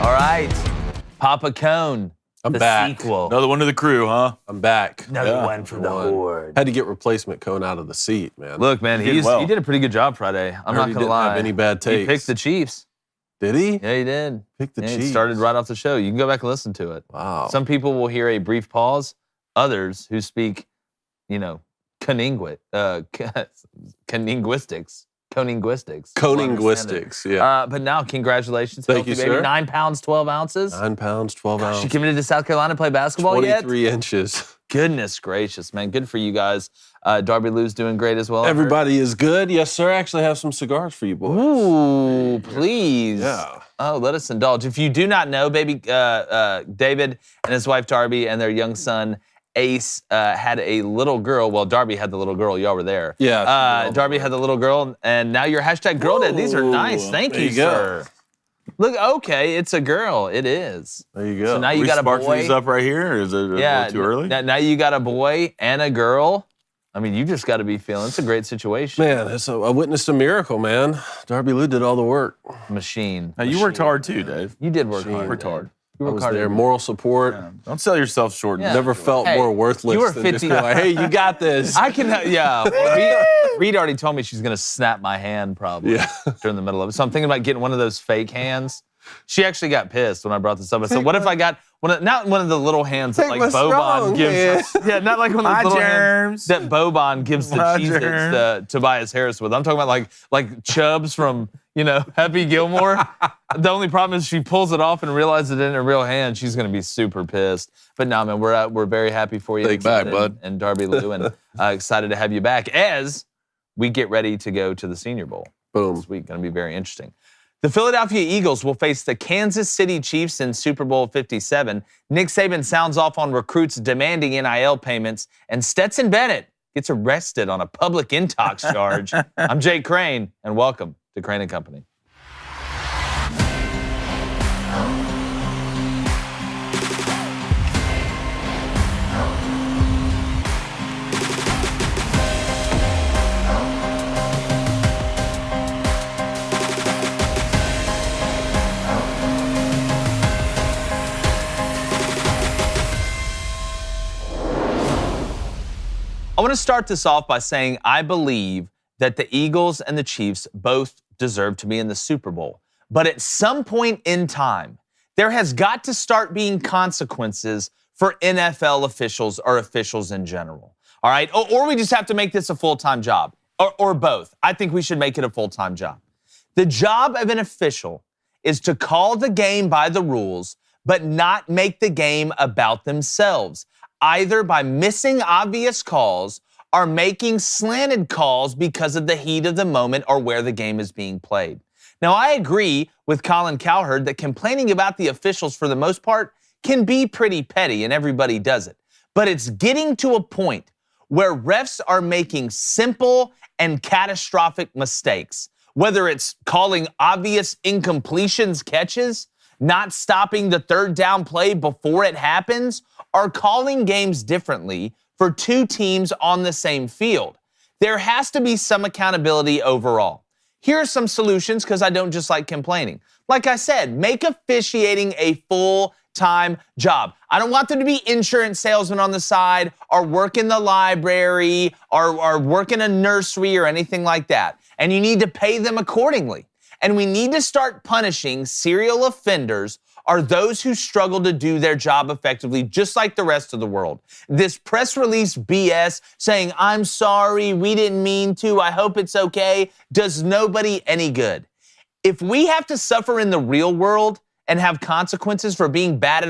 All right. Papa Cone. I'm the back. Sequel. Another one to the crew, huh? I'm back. Another one for the horde. Had to get replacement Cone out of the seat, man. Look, man, He he did well. did a pretty good job Friday. I'm not he going to didn't lie. have any bad takes. He picked the Chiefs. Did he? Yeah, he did. Pick the Yeah, Chiefs. He started right off the show. You can go back and listen to it. Wow. Some people will hear a brief pause. Others who speak, coninguistics. Coninguistics, yeah. But now, congratulations. Thank healthy you, baby. sir. 9 pounds, 12 ounces. 9 pounds, 12 ounces. She committed to South Carolina to play basketball yet? 23 inches. Goodness gracious, man. Good for you guys. Darby Lou's doing great as well. Everybody is good. Yes, sir. I actually have some cigars for you boys. Ooh, please. Yeah. Oh, let us indulge. If you do not know, baby David and his wife Darby and their young son Ace had a little girl. Well, Darby had the little girl. Y'all were there. Yeah. Darby had the little girl, and now you're hashtag girl dad. These are nice. Thank There you, you go. sir. Look, okay, it's a girl. It is. There you go. So now you We got a sparked boy. these up right here, or is it a little too early? Now you got a boy and a girl. I mean, you just got to be feeling. It's a great situation. Man, I witnessed a miracle, man. Darby Lou did all the work. Machine. Now, you worked hard too, Dave. You did work Machine. hard. Worked hard. You I worked was hard. there. Moral support. Yeah. Don't sell yourself short. Yeah. Never felt Hey, more worthless you were than 50 just be like, hey, you got this. I can, yeah. Reed already told me she's going to snap my hand probably during the middle of it. So I'm thinking about getting one of those fake hands. She actually got pissed when I brought this up. I said, what if I got, not one of the little hands that like Boban gives. Yeah, not like one of those little hands that Boban gives the Cheez-Its to Tobias Harris with. I'm talking about like Chubbs from, Happy Gilmore. The only problem is she pulls it off and realizes it in her real hand. She's going to be super pissed. But no, man, we're very happy for you. Take back, bud. And Darby Lou, and excited to have you back as we get ready to go to the Senior Bowl. Boom. This week, going to be very interesting. The Philadelphia Eagles will face the Kansas City Chiefs in Super Bowl LVII. Nick Saban sounds off on recruits demanding NIL payments, and Stetson Bennett gets arrested on a public intox charge. I'm Jake Crane, and welcome to Crane & Company. I want to start this off by saying I believe that the Eagles and the Chiefs both deserve to be in the Super Bowl. But at some point in time, there has got to start being consequences for NFL officials or officials in general. All right? Or we just have to make this a full-time job. Or both. I think we should make it a full-time job. The job of an official is to call the game by the rules, but not make the game about themselves, either by missing obvious calls or making slanted calls because of the heat of the moment or where the game is being played. Now, I agree with Colin Cowherd that complaining about the officials for the most part can be pretty petty, and everybody does it. But it's getting to a point where refs are making simple and catastrophic mistakes, whether it's calling obvious incompletions catches, not stopping the third down play before it happens, or calling games differently for two teams on the same field. There has to be some accountability overall. Here are some solutions because I don't just like complaining. Like I said, make officiating a full-time job. I don't want them to be insurance salesmen on the side or work in the library or work in a nursery or anything like that. And you need to pay them accordingly. And we need to start punishing serial offenders or those who struggle to do their job effectively, just like the rest of the world. This press release BS saying, I'm sorry, we didn't mean to, I hope it's okay, does nobody any good. If we have to suffer in the real world and have consequences for being bad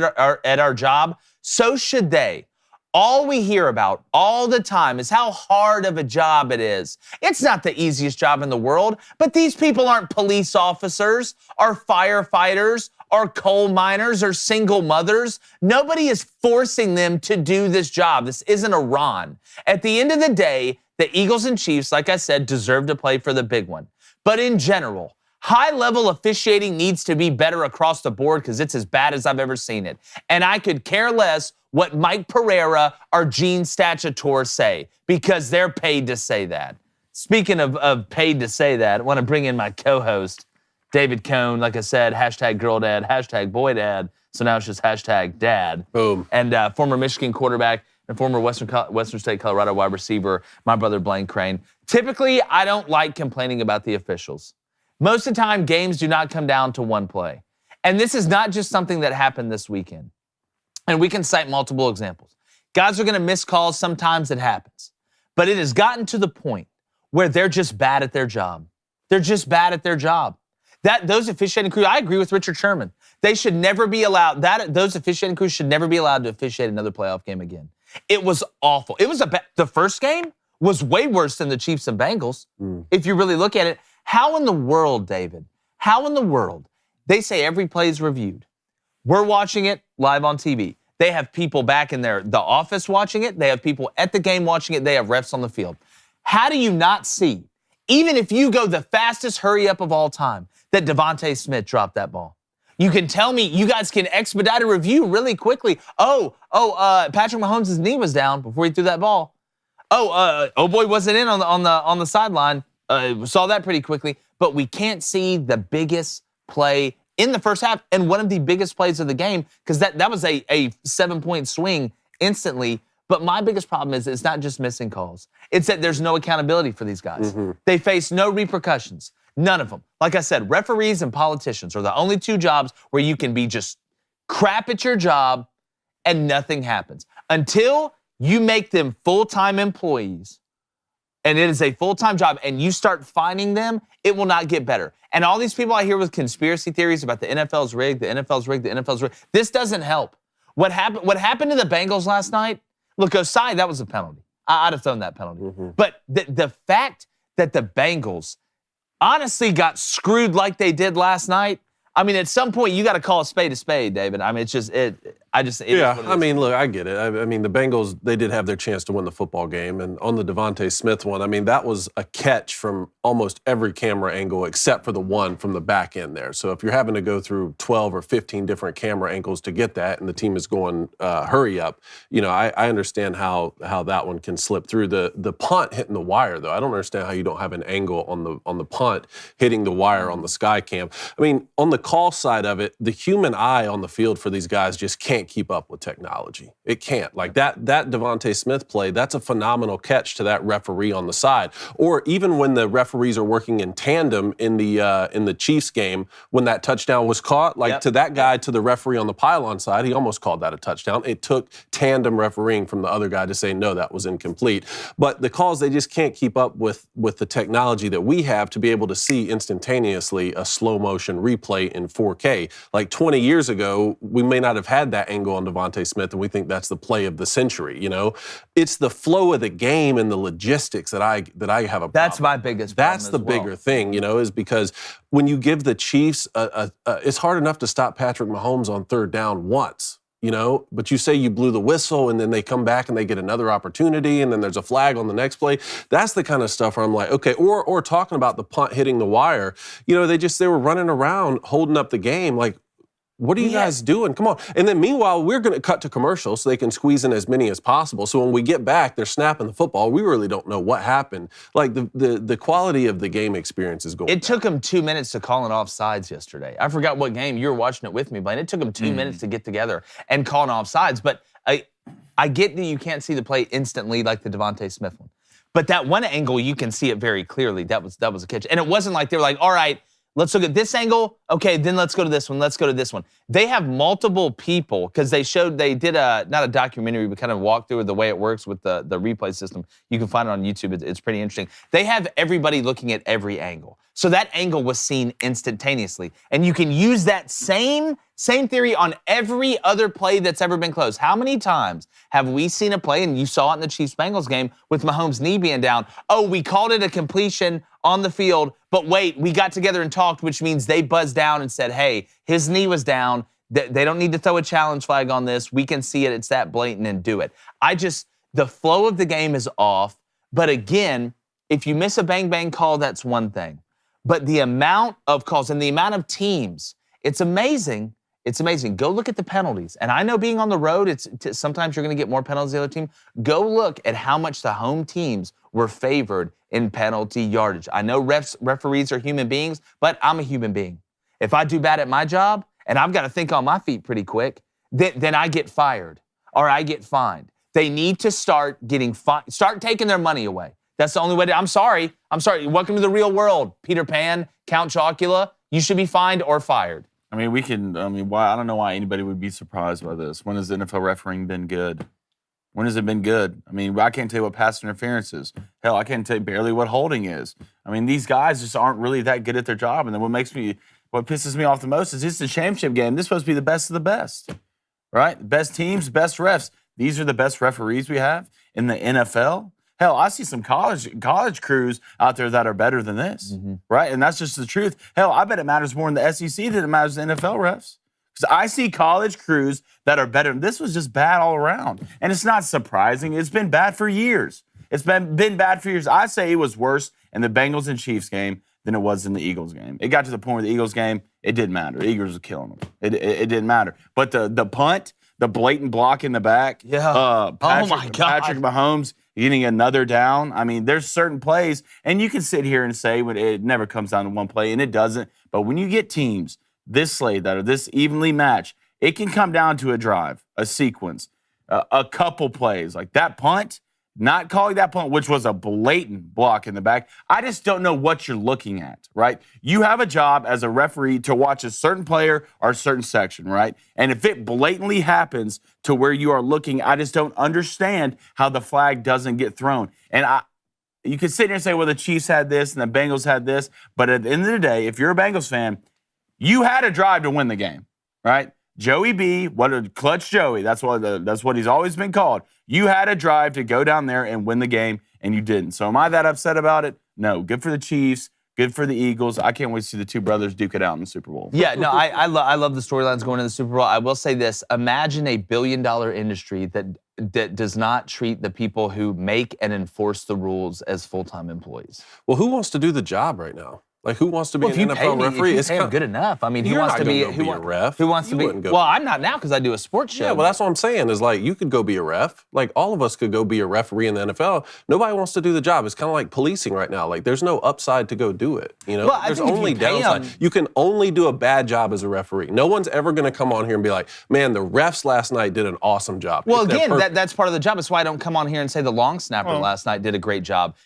at our job, so should they. All we hear about all the time is how hard of a job it is. It's not the easiest job in the world, but these people aren't police officers or firefighters or coal miners or single mothers. Nobody is forcing them to do this job. This isn't Iran. At the end of the day, the Eagles and Chiefs, like I said, deserve to play for the big one. But in general, high-level officiating needs to be better across the board because it's as bad as I've ever seen it. And I could care less what Mike Pereira or Gene Stachatour say because they're paid to say that. Speaking of paid to say that, I want to bring in my co-host, David Cohn, like I said, hashtag girl dad, hashtag boy dad. So now it's just hashtag dad. Boom. And former Michigan quarterback and former Western State Colorado wide receiver, my brother Blaine Crane. Typically, I don't like complaining about the officials. Most of the time, games do not come down to one play. And this is not just something that happened this weekend. And we can cite multiple examples. Guys are going to miss calls. Sometimes it happens. But it has gotten to the point where they're just bad at their job. They're just bad at their job. Those officiating crews, I agree with Richard Sherman. They should never be allowed, those officiating crews should never be allowed to officiate another playoff game again. It was awful. The first game was way worse than the Chiefs and Bengals. If you really look at it, how in the world, David, how in the world, they say every play is reviewed. We're watching it live on TV. They have people back in the office watching it. They have people at the game watching it. They have refs on the field. How do you not see, even if you go the fastest hurry up of all time, that Devontae Smith dropped that ball? You can tell me, you guys can expedite a review really quickly. Patrick Mahomes' knee was down before he threw that ball. Boy wasn't in on the sideline. Saw that pretty quickly. But we can't see the biggest play in the first half and one of the biggest plays of the game, because that was a 7-point swing instantly. But my biggest problem is it's not just missing calls. It's that there's no accountability for these guys. They face no repercussions. None of them. Like I said, referees and politicians are the only two jobs where you can be just crap at your job and nothing happens. Until you make them full-time employees, and it is a full-time job, and you start fining them, it will not get better. And all these people I hear with conspiracy theories about the NFL's rigged, the NFL's rigged, the NFL's rigged, this doesn't help. What happened to the Bengals last night? Look, Osai, that was a penalty. I'd have thrown that penalty. But the fact that the Bengals honestly got screwed like they did last night, I mean, at some point, you got to call a spade, David. I mean, it's just, I mean, look, I get it. I mean, the Bengals, they did have their chance to win the football game. And on the Devontae Smith one, I mean, that was a catch from almost every camera angle except for the one from the back end there. So if you're having to go through 12 or 15 different camera angles to get that and the team is going, hurry up, I understand how that one can slip through. The punt hitting the wire, though, I don't understand how you don't have an angle on the punt hitting the wire on the sky cam. I mean, on the call side of it, the human eye on the field for these guys just can't keep up with technology. It can't. Like that Devontae Smith play, that's a phenomenal catch to that referee on the side. Or even when the referees are working in tandem in the Chiefs game, when that touchdown was caught, to that guy, to the referee on the pylon side, he almost called that a touchdown. It took tandem refereeing from the other guy to say, no, that was incomplete. But the calls, they just can't keep up with the technology that we have to be able to see instantaneously a slow motion replay in 4K. Like 20 years ago, we may not have had that angle on Devontae Smith, and we think that's the play of the century. It's the flow of the game and the logistics that I have a problem. That's my biggest problem. That's the bigger thing, is because when you give the Chiefs, it's hard enough to stop Patrick Mahomes on third down once. But you say you blew the whistle and then they come back and they get another opportunity and then there's a flag on the next play. That's the kind of stuff where I'm like, okay, or talking about the punt hitting the wire, they were running around holding up the game. Like, what are you guys doing? Come on. And then meanwhile, we're going to cut to commercial so they can squeeze in as many as possible. So when we get back, they're snapping the football. We really don't know what happened. Like the quality of the game experience is going down. It took them 2 minutes to call an offsides yesterday. I forgot what game. You were watching it with me, Blaine. It took them 2 minutes to get together and call an offsides. But I get that you can't see the play instantly like the Devontae Smith one. But that one angle, you can see it very clearly. That was a catch. And it wasn't like they were like, all right, let's look at this angle. Okay, then let's go to this one. Let's go to this one. They have multiple people because they did not a documentary, but kind of walk through the way it works with the replay system. You can find it on YouTube. It's pretty interesting. They have everybody looking at every angle. So that angle was seen instantaneously. And you can use that same theory on every other play that's ever been closed. How many times have we seen a play, and you saw it in the Chiefs-Bengals game with Mahomes' knee being down? Oh, we called it a completion on the field, but wait, we got together and talked, which means they buzzed down and said, hey, his knee was down. They don't need to throw a challenge flag on this. We can see it. It's that blatant and do it. The flow of the game is off. But again, if you miss a bang-bang call, that's one thing. But the amount of calls and the amount of teams, it's amazing. It's amazing. Go look at the penalties. And I know being on the road, sometimes you're going to get more penalties than the other team. Go look at how much the home teams were favored in penalty yardage. I know referees are human beings, but I'm a human being. If I do bad at my job, and I've got to think on my feet pretty quick, then I get fired or I get fined. They need to start taking their money away. That's the only way I'm sorry. Welcome to the real world. Peter Pan, Count Chocula, you should be fined or fired. I mean, why? I don't know why anybody would be surprised by this. When has the NFL refereeing been good? When has it been good? I mean, I can't tell you what pass interference is. Hell, I can't tell you barely what holding is. I mean, these guys just aren't really that good at their job. And then what pisses me off the most is it's a championship game. This is supposed to be the best of the best, right? Best teams, best refs. These are the best referees we have in the NFL. Hell, I see some college crews out there that are better than this, right? And that's just the truth. Hell, I bet it matters more in the SEC than it matters in the NFL refs. Because I see college crews that are better. This was just bad all around. And it's not surprising. It's been bad for years. It's been bad for years. I say it was worse in the Bengals and Chiefs game than it was in the Eagles game. It got to the point where the Eagles game, it didn't matter. The Eagles were killing them. It didn't matter. But the punt, the blatant block in the back, Patrick Mahomes getting another down. I mean, there's certain plays, and you can sit here and say it never comes down to one play, and it doesn't. But when you get teams this slate that are this evenly matched, it can come down to a drive, a sequence, a couple plays. Like that punt, not calling that punt, which was a blatant block in the back. I just don't know what you're looking at, right? You have a job as a referee to watch a certain player or a certain section, right? And if it blatantly happens to where you are looking, I just don't understand how the flag doesn't get thrown. And you could sit here and say, well, the Chiefs had this and the Bengals had this. But at the end of the day, if you're a Bengals fan, you had a drive to win the game, right? Joey B, what a clutch Joey. That's what he's always been called. You had a drive to go down there and win the game, and you didn't. So am I that upset about it? No. Good for the Chiefs. Good for the Eagles. I can't wait to see the two brothers duke it out in the Super Bowl. Yeah, no, I love the storylines going to the Super Bowl. I will say this. Imagine a billion-dollar industry that does not treat the people who make and enforce the rules as full-time employees. Well, who wants to do the job right now? Like, who wants to be an NFL referee? If you pay him good enough. I mean, who wants to be a ref? Who wants to be? Well, I'm not now because I do a sports show. Yeah, well, that's what I'm saying is like you could go be a ref. Like all of us could go be a referee in the NFL. Nobody wants to do the job. It's kind of like policing right now. Like there's no upside to go do it. You know, well, there's only downside. You can only do a bad job as a referee. No one's ever going to come on here and be like, man, the refs last night did an awesome job. Well, again, that's part of the job. That's why I don't come on here and say the long snapper last night did a great job.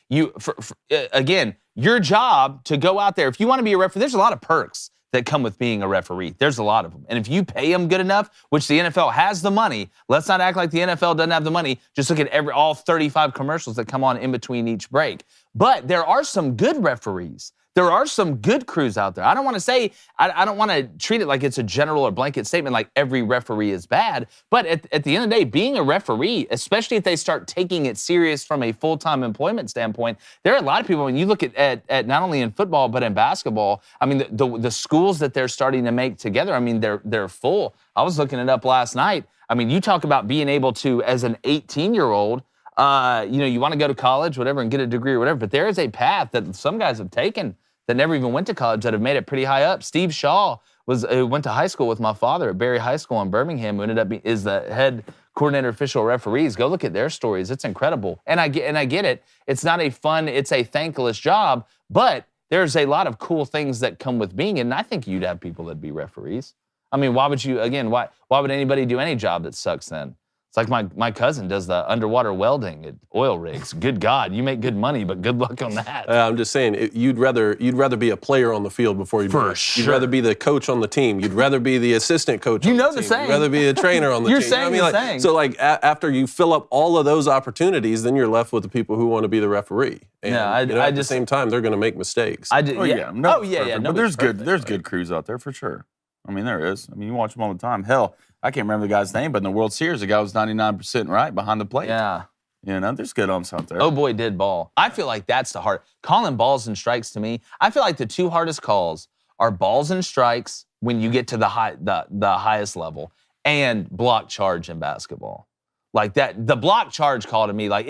Again, your job to go out there, if you want to be a referee, there's a lot of perks that come with being a referee. There's a lot of them. And if you pay them good enough, which the NFL has the money, let's not act like the NFL doesn't have the money. Just look at all 35 commercials that come on in between each break. But there are some good referees. There are some good crews out there. I don't want to say, I don't want to treat it like it's a general or blanket statement like every referee is bad. But at the end of the day, being a referee, especially if they start taking it serious from a full-time employment standpoint, there are a lot of people, when you look at not only in football, but in basketball, I mean, the schools that they're starting to make together, I mean, they're full. I was looking it up last night. I mean, you talk about being able to, as an 18-year-old, you want to go to college, whatever, and get a degree or whatever, but there is a path that some guys have taken that never even went to college that have made it pretty high up. Steve Shaw went to high school with my father at Berry High School in Birmingham, who ended up is the head coordinator official referees. Go look at their stories. It's incredible. And I get it. It's not a fun, it's a thankless job, but there's a lot of cool things that come with being it. And I think you'd have people that'd be referees. I mean, why would anybody do any job that sucks then? It's like my cousin does the underwater welding at oil rigs. Good God, you make good money, but good luck on that. I'm just saying, you'd rather be a player on the field before you do it. Sure. You'd rather be the coach on the team. You'd rather be the assistant coach on the team. The saying. You'd rather be a trainer on the You're team. saying the saying. So like after you fill up all of those opportunities, then you're left with the people who want to be the referee. And, at the same time, they're going to make mistakes. But there's good crews out there for sure. I mean, there is. I mean, you watch them all the time. Hell, I can't remember the guy's name, but in the World Series, the guy was 99% right behind the plate. Yeah. You know, there's good umps out there. Oh, boy, did ball. I feel like that's the hard. Calling balls and strikes to me, I feel like the two hardest calls are balls and strikes when you get to the highest level and block charge in basketball. Like that, the block charge call to me, like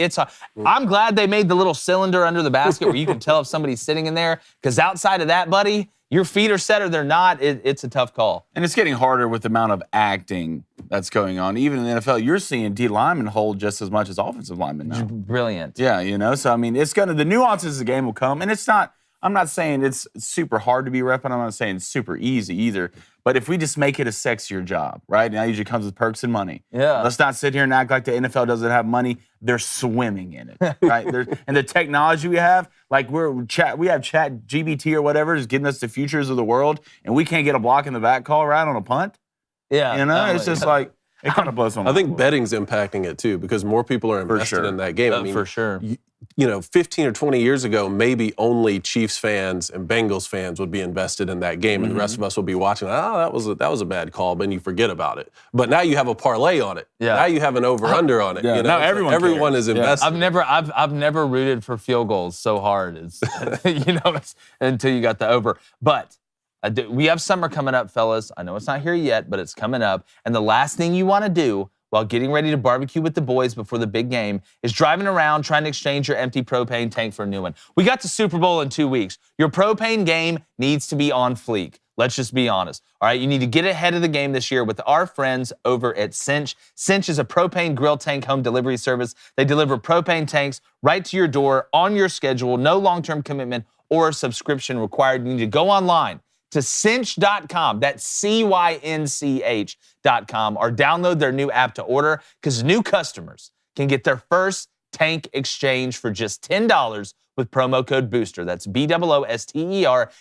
I'm glad they made the little cylinder under the basket where you can tell if somebody's sitting in there, because outside of that, buddy, your feet are set or they're not, it's a tough call. And it's getting harder with the amount of acting that's going on. Even in the NFL, you're seeing D linemen hold just as much as offensive linemen now. Brilliant. Yeah, so I mean, the nuances of the game will come, and I'm not saying it's super hard to be repping. I'm not saying it's super easy either. But if we just make it a sexier job, right? And that usually comes with perks and money. Yeah. Let's not sit here and act like the NFL doesn't have money. They're swimming in it, right? And the technology we have, like we have Chat GBT or whatever, is getting us the futures of the world, and we can't get a block in the back call right on a punt. Yeah. It's just like it kind of blows my mind. I think betting's impacting it too because more people are invested in that game. I mean, for sure. 15 or 20 years ago, maybe only Chiefs fans and Bengals fans would be invested in that game, and the rest of us will be watching. Oh, that was a bad call, but then you forget about it. But now you have a parlay on it. Yeah. Now you have an over/under on it. Yeah. Now everyone is invested. I've never rooted for field goals so hard. It's until you got the over. But we have summer coming up, fellas. I know it's not here yet, but it's coming up. And the last thing you want to do while getting ready to barbecue with the boys before the big game is driving around trying to exchange your empty propane tank for a new one. We got the Super Bowl in 2 weeks. Your propane game needs to be on fleek. Let's just be honest. All right, you need to get ahead of the game this year with our friends over at Cinch. Cinch is a propane grill tank home delivery service. They deliver propane tanks right to your door on your schedule. No long-term commitment or subscription required. You need to go online to cinch.com, that's CYNCH.com, or download their new app to order, because new customers can get their first tank exchange for just $10 with promo code BOOSTER. That's BOOSTER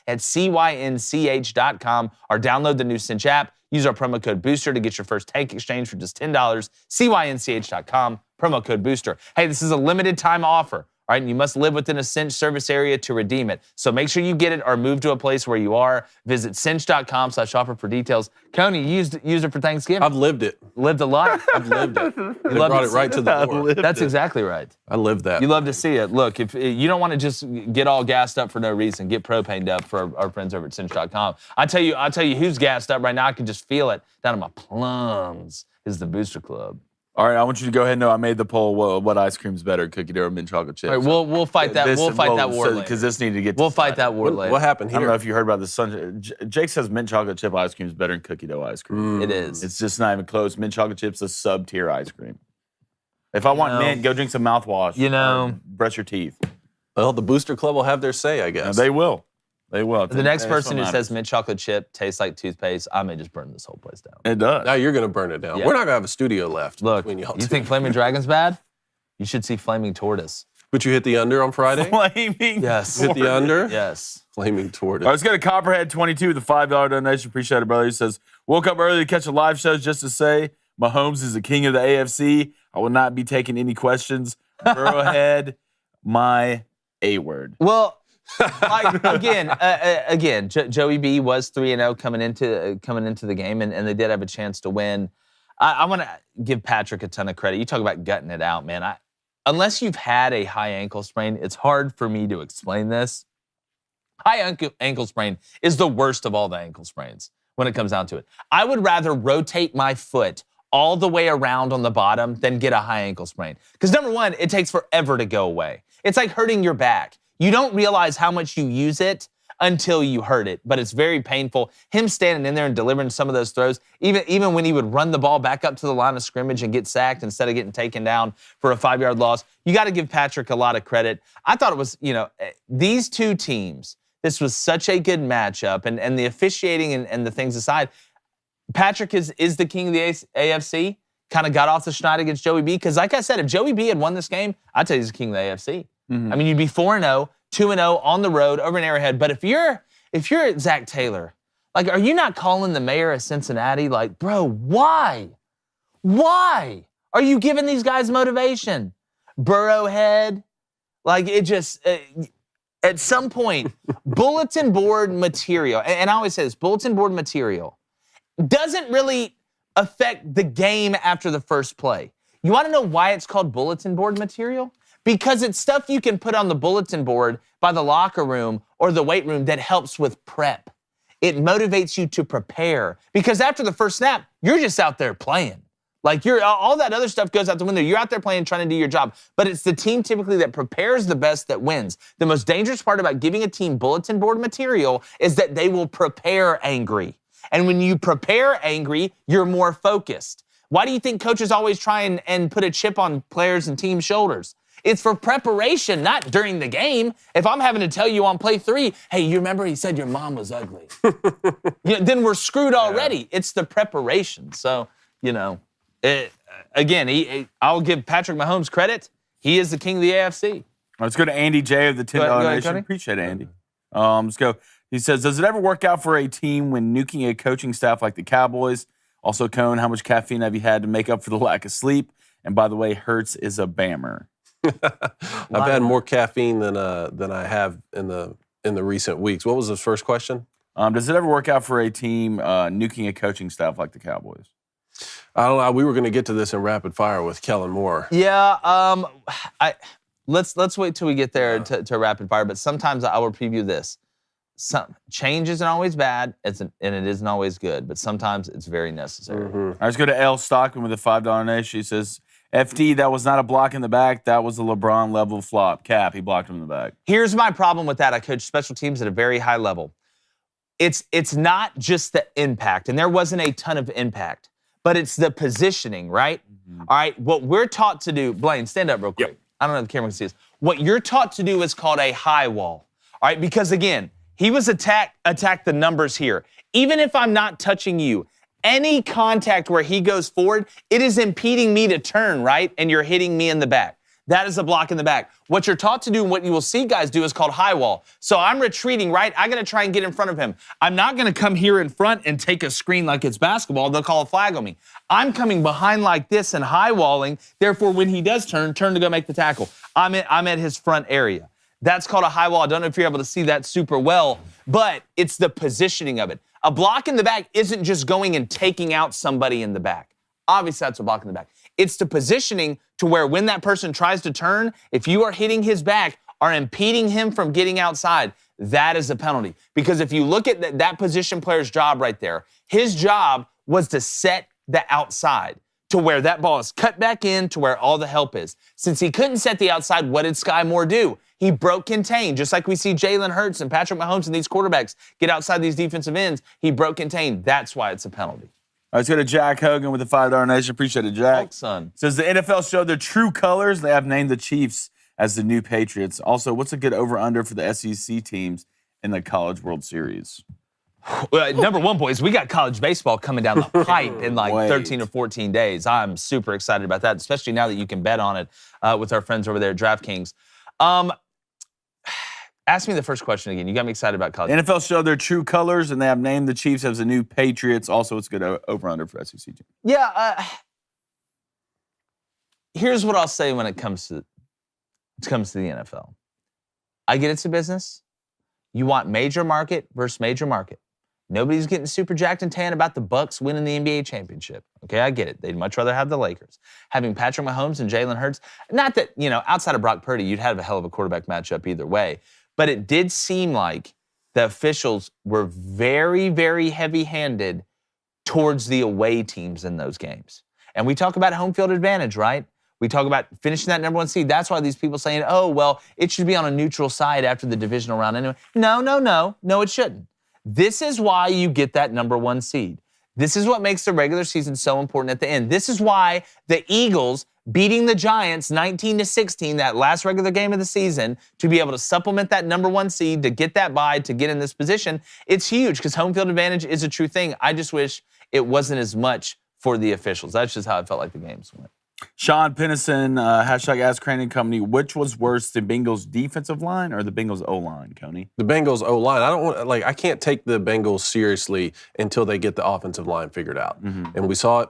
at CYNCH.com, or download the new Cinch app. Use our promo code BOOSTER to get your first tank exchange for just $10. CYNCH.com, promo code BOOSTER. Hey, this is a limited time offer. All right, and you must live within a Cinch service area to redeem it. So make sure you get it or move to a place where you are. Visit cinch.com/offer for details. Coney, you used it for Thanksgiving. I've lived it. Lived a life. I've lived it. They brought it right to the door. That's exactly right. I lived that. You love to see it. Look, if you don't want to just get all gassed up for no reason, get propaned up for our friends over at cinch.com. I'll tell you who's gassed up right now. I can just feel it down in my plums. Is the Booster Club. All right, I want you to go ahead and know I made the poll. What ice cream's better, cookie dough or mint chocolate chips? All right, we'll fight that. We'll fight that war later. Because this needed to get. We'll fight that war later. What happened here? I don't know if you heard about this. Jake says mint chocolate chip ice cream is better than cookie dough ice cream. It is. It's just not even close. Mint chocolate chip's a sub-tier ice cream. If I want mint, go drink some mouthwash. Brush your teeth. Well, the Booster Club will have their say, I guess. They will. They will. The next person who says mint chocolate chip tastes like toothpaste, I may just burn this whole place down. It does. Now you're going to burn it down. Yeah. We're not going to have a studio left. Look, between y'all you two. think Flaming Dragon's bad? You should see Flaming Tortoise. But you hit the under on Friday? Flaming. Yes. Hit the under? Yes. Flaming Tortoise. All right, let's get a Copperhead 22 with a $5 donation. Appreciate it, brother. He says, woke up early to catch the live shows just to say Mahomes is the king of the AFC. I will not be taking any questions. Burrowhead, my A-word. Well, again, Joey B was 3-0 coming into the game, and they did have a chance to win. I want to give Patrick a ton of credit. You talk about gutting it out, man. Unless you've had a high ankle sprain, it's hard for me to explain this. High ankle sprain is the worst of all the ankle sprains when it comes down to it. I would rather rotate my foot all the way around on the bottom than get a high ankle sprain. Because number one, it takes forever to go away. It's like hurting your back. You don't realize how much you use it until you hurt it, but it's very painful. Him standing in there and delivering some of those throws, even when he would run the ball back up to the line of scrimmage and get sacked instead of getting taken down for a 5-yard loss, you got to give Patrick a lot of credit. I thought it was, these two teams, this was such a good matchup, and the officiating and the things aside, Patrick is the king of the AFC, kind of got off the schneid against Joey B, because like I said, if Joey B had won this game, I'd tell you he's the king of the AFC. I mean, you'd be 4-0, 2-0 on the road over in Arrowhead. But if you're Zach Taylor, like, are you not calling the mayor of Cincinnati? Like, bro, why? Why are you giving these guys motivation? Burrowhead, like, it just at some point, bulletin board material, and I always say this, bulletin board material doesn't really affect the game after the first play. You want to know why it's called bulletin board material? Because it's stuff you can put on the bulletin board by the locker room or the weight room that helps with prep. It motivates you to prepare. Because after the first snap, you're just out there playing. Like all that other stuff goes out the window. You're out there playing, trying to do your job. But it's the team typically that prepares the best that wins. The most dangerous part about giving a team bulletin board material is that they will prepare angry. And when you prepare angry, you're more focused. Why do you think coaches always try and put a chip on players and team shoulders? It's for preparation, not during the game. If I'm having to tell you on play 3, hey, you remember he said your mom was ugly. Then we're screwed already. Yeah. It's the preparation. So, I'll give Patrick Mahomes credit. He is the king of the AFC. Let's go to Andy J of the $10 Nation. Appreciate it, Andy. Let's go. He says, does it ever work out for a team when nuking a coaching staff like the Cowboys? Also, Cone, how much caffeine have you had to make up for the lack of sleep? And by the way, Hurts is a bammer. I've had more caffeine than I have in the recent weeks. What was the first question? Does it ever work out for a team nuking a coaching staff like the Cowboys? I don't know. We were going to get to this in rapid fire with Kellen Moore. Yeah. Let's wait till we get there to rapid fire. But sometimes I will preview this. Change isn't always bad, and it isn't always good. But sometimes it's very necessary. Mm-hmm. All right, let's go to L. Stockman with a $5 Nation. He says, FD, that was not a block in the back. That was a LeBron-level flop. Cap, he blocked him in the back. Here's my problem with that. I coach special teams at a very high level. It's not just the impact, and there wasn't a ton of impact, but it's the positioning, right? Mm-hmm. All right, what we're taught to do, Blaine, stand up real quick. Yep. I don't know if the camera can see this. What you're taught to do is called a high wall, all right? Because, again, he was attack the numbers here. Even if I'm not touching you, any contact where he goes forward, it is impeding me to turn, right? And you're hitting me in the back. That is a block in the back. What you're taught to do and what you will see guys do is called high wall. So I'm retreating, right? I got to try and get in front of him. I'm not going to come here in front and take a screen like it's basketball. They'll call a flag on me. I'm coming behind like this and high walling. Therefore, when he does turn to go make the tackle. I'm at his front area. That's called a high wall. I don't know if you're able to see that super well, but it's the positioning of it. A block in the back isn't just going and taking out somebody in the back. Obviously, that's a block in the back. It's the positioning to where when that person tries to turn, if you are hitting his back or impeding him from getting outside, that is a penalty. Because if you look at that position player's job right there, his job was to set the outside to where that ball is cut back in to where all the help is. Since he couldn't set the outside, what did Sky Moore do? He broke contain, just like we see Jalen Hurts and Patrick Mahomes and these quarterbacks get outside these defensive ends. He broke contain. That's why it's a penalty. All right, let's go to Jack Hogan with the $5 Nation. Appreciate it, Jack. Thanks, son. Says the NFL showed their true colors. They have named the Chiefs as the new Patriots. Also, what's a good over-under for the SEC teams in the College World Series? Number one, boys, we got college baseball coming down the pipe in like 13 or 14 days. I'm super excited about that, especially now that you can bet on it with our friends over there at DraftKings. Ask me the first question again. You got me excited about college. NFL showed their true colors, and they have named the Chiefs as the new Patriots. Also, it's good over-under for SEC team. Yeah. Here's what I'll say when it comes to the NFL. I get it's a business. You want major market versus major market. Nobody's getting super jacked and tan about the Bucks winning the NBA championship. Okay, I get it. They'd much rather have the Lakers. Having Patrick Mahomes and Jalen Hurts, not that, outside of Brock Purdy, you'd have a hell of a quarterback matchup either way. But it did seem like the officials were very, very heavy-handed towards the away teams in those games. And we talk about home field advantage, right? We talk about finishing that number one seed. That's why these people saying, oh, well, it should be on a neutral side after the divisional round anyway. No, it shouldn't. This is why you get that number one seed. This is what makes the regular season so important at the end. This is why the Eagles beating the Giants 19-16, that last regular game of the season, to be able to supplement that number one seed, to get that bye, to get in this position, it's huge because home field advantage is a true thing. I just wish it wasn't as much for the officials. That's just how I felt like the games went. Sean Pennison, hashtag Ask Crane & Company, which was worse, the Bengals defensive line or the Bengals O-line, Coney? The Bengals O-line. I can't take the Bengals seriously until they get the offensive line figured out. Mm-hmm. And we saw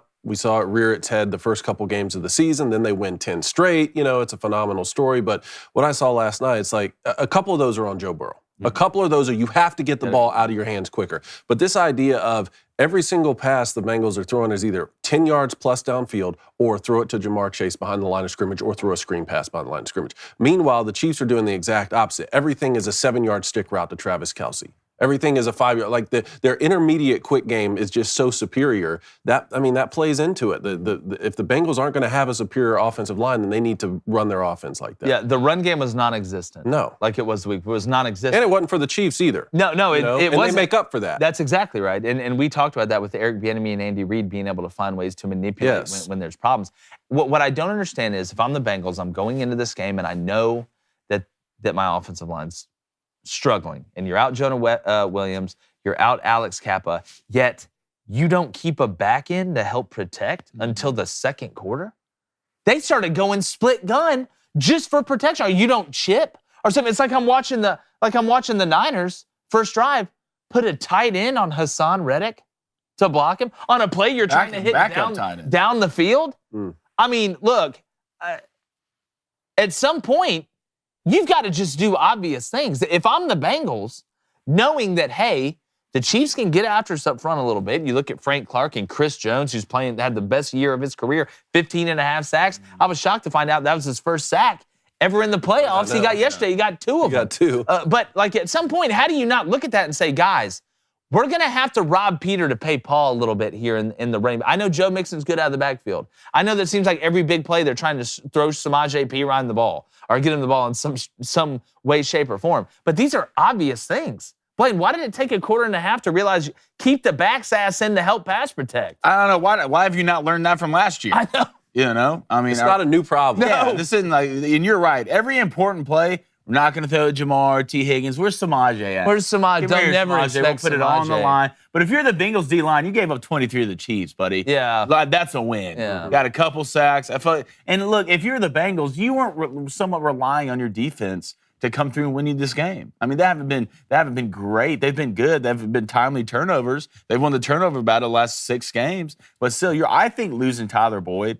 it rear its head the first couple games of the season. Then they win 10 straight. It's a phenomenal story. But what I saw last night, it's like a couple of those are on Joe Burrow. A couple of those are you have to get the ball out of your hands quicker. But this idea of every single pass the Bengals are throwing is either 10 yards plus downfield or throw it to Jamar Chase behind the line of scrimmage or throw a screen pass behind the line of scrimmage. Meanwhile, the Chiefs are doing the exact opposite. Everything is a 7-yard stick route to Travis Kelce. Everything is a 5-yard. Like their intermediate quick game is just so superior. That plays into it. If the Bengals aren't going to have a superior offensive line, then they need to run their offense like that. Yeah, the run game was non-existent. No. Like it was weak. It was non-existent. And it wasn't for the Chiefs either. No, it and wasn't. they make up for that. That's exactly right. And we talked about that with Eric Bieniemy and Andy Reid being able to find ways to manipulate when there's problems. What I don't understand is if I'm the Bengals, I'm going into this game and I know that my offensive line's struggling. And you're out Jonah Williams, you're out Alex Kappa, yet you don't keep a back end to help protect until the second quarter? They started going split gun just for protection. Or you don't chip or something. It's like I'm watching the Niners first drive put a tight end on Hassan Reddick to block him on a play you're trying to hit down the field. I mean, look, at some point, you've got to just do obvious things. If I'm the Bengals, knowing that, hey, the Chiefs can get after us up front a little bit. You look at Frank Clark and Chris Jones, who's had the best year of his career, 15.5 sacks. I was shocked to find out that was his first sack ever in the playoffs. He got yesterday. He got 2 of them. He got 2. But like at some point, how do you not look at that and say, guys, we're going to have to rob Peter to pay Paul a little bit here in the rain. I know Joe Mixon's good out of the backfield. I know that it seems like every big play they're trying to throw Samaje Perine the ball or get him the ball in some way, shape, or form. But these are obvious things. Blaine, why did it take a quarter and a half to realize keep the back's ass in to help pass protect? I don't know. Why have you not learned that from last year? I know. You know? I mean, it's not a new problem. Yeah, this isn't like, and you're right. Every important play, we're not going to throw Jamar, T. Higgins. Where's Samaje at? Where's Samaje? Don't never expect We'll put it all on the Samaje. line. But if you're the Bengals D-line, you gave up 23 to the Chiefs, buddy. Yeah. Like, that's a win. Yeah. Got a couple sacks. And look, if you're the Bengals, you weren't somewhat relying on your defense to come through and win you this game. I mean, they haven't been great. They've been good. They've been timely turnovers. They've won the turnover battle the last 6 games. But still, I think losing Tyler Boyd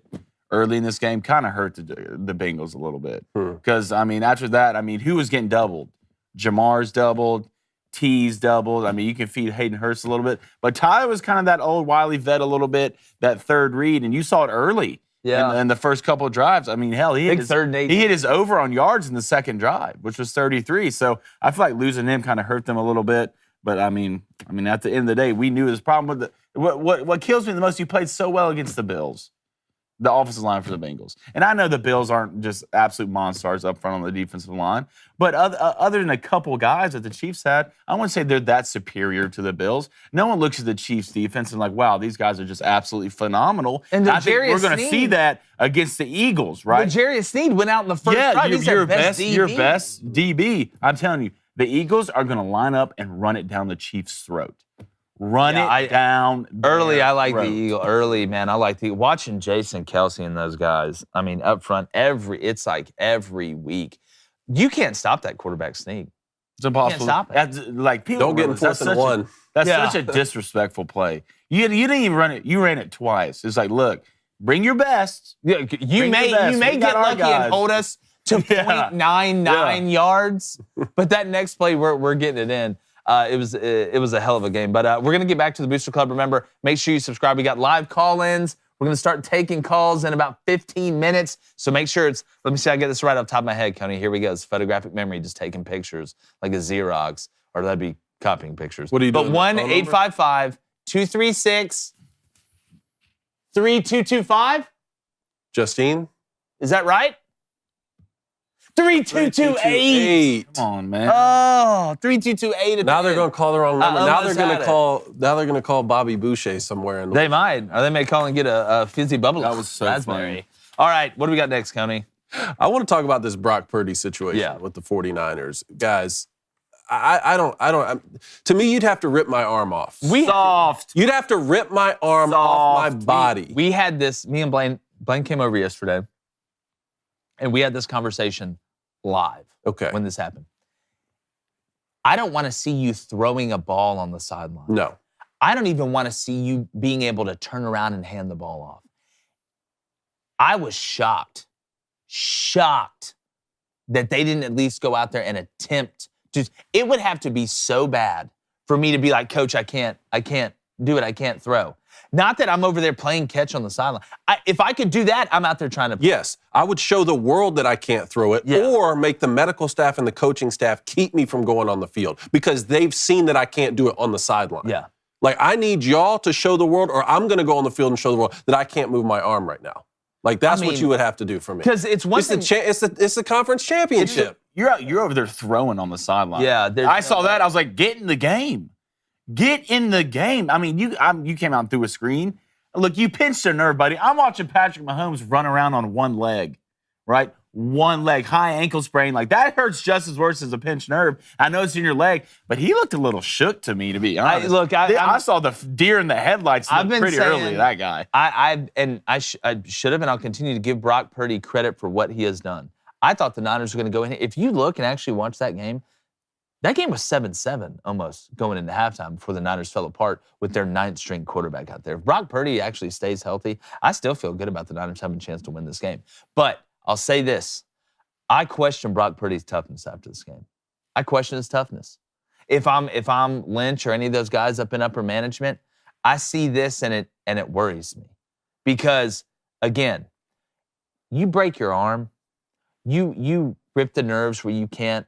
early in this game kind of hurt the Bengals a little bit. Because, I mean, after that, I mean, who was getting doubled? Jamar's doubled. T's doubled. I mean, you can feed Hayden Hurst a little bit. But Tyler was kind of that old wily vet a little bit, that third read, and you saw it early. Yeah. In the first couple of drives. I mean, hell, he hit his over on yards in the second drive, which was 33. So I feel like losing him kind of hurt them a little bit. But I mean, at the end of the day, we knew this problem. But what kills me the most, you played so well against the Bills, the offensive line for the Bengals. And I know the Bills aren't just absolute monsters up front on the defensive line, but other than a couple guys that the Chiefs had, I wouldn't say they're that superior to the Bills. No one looks at the Chiefs defense and like, wow, these guys are just absolutely phenomenal. And I think we're going to see that against the Eagles, right? Jarius Sneed went out in the first drive. He's your best DB. Your best DB. I'm telling you, the Eagles are going to line up and run it down the Chiefs' throat. Run it down. Early, I like throat. the Eagle. Early, man, I like watching Jason Kelsey and those guys. I mean, up front, it's like every week. You can't stop that quarterback sneak. It's impossible. You can't stop it. That's, like, people Don't get in 4th and 1. That's such a disrespectful play. You didn't even run it. You ran it twice. It's like, look, bring your best. Yeah, you may get lucky and hold us to 0.99 yards, but that next play we're getting it in. It was a hell of a game. But we're going to get back to the Booster Club. Remember, make sure you subscribe. We got live call-ins. We're going to start taking calls in about 15 minutes. So make sure let me see, I get this right off the top of my head, Coney. Here we go. It's photographic memory, just taking pictures like a Xerox, or that'd be copying pictures. What are you doing? But 1-855-236-3225. Justine? Is that right? 3228. Come on, man. Oh, 3228. Now they're going to call the wrong number. Now they're almost going to call Bobby Boucher somewhere in the They might. Or they may call and get a fizzy bubble. That was so raspberry. funny. All right, what do we got next, Coney? I want to talk about this Brock Purdy situation with the 49ers. Guys, I don't to me, you'd have to rip my arm off. Soft. You'd have to rip my arm off my body. We had this, me and Blaine came over yesterday, and we had this conversation live when this happened. I don't want to see you throwing a ball on the sideline. No. I don't even want to see you being able to turn around and hand the ball off. I was shocked that they didn't at least go out there and attempt to. It would have to be so bad for me to be like, Coach, I can't do it. I can't throw. Not that I'm over there playing catch on the sideline. If I could do that, I'm out there trying to. Yes, I would show the world that I can't throw it, or make the medical staff and the coaching staff keep me from going on the field because they've seen that I can't do it on the sideline. Yeah. Like, I need y'all to show the world, or I'm going to go on the field and show the world that I can't move my arm right now. Like, that's what you would have to do for me. Because it's one thing. It's the conference championship. You're over there throwing on the sideline. Yeah. I saw that. I was like, get in the game. Get in the game. I mean, you came out and threw a screen. Look, you pinched a nerve, buddy. I'm watching Patrick Mahomes run around on one leg, right? One leg, high ankle sprain. Like, that hurts just as worse as a pinched nerve. I know it's in your leg, but he looked a little shook to me, to be honest. I saw the deer in the headlights pretty early, that guy. I should have, and I'll continue to give Brock Purdy credit for what he has done. I thought the Niners were going to go in. If you look and actually watch that game was 7-7 almost going into halftime before the Niners fell apart with their 9th-string quarterback out there. If Brock Purdy actually stays healthy, I still feel good about the Niners having a chance to win this game. But I'll say this. I question Brock Purdy's toughness after this game. I question his toughness. If I'm Lynch or any of those guys up in upper management, I see this and it worries me. Because, again, you break your arm, you rip the nerves where you can't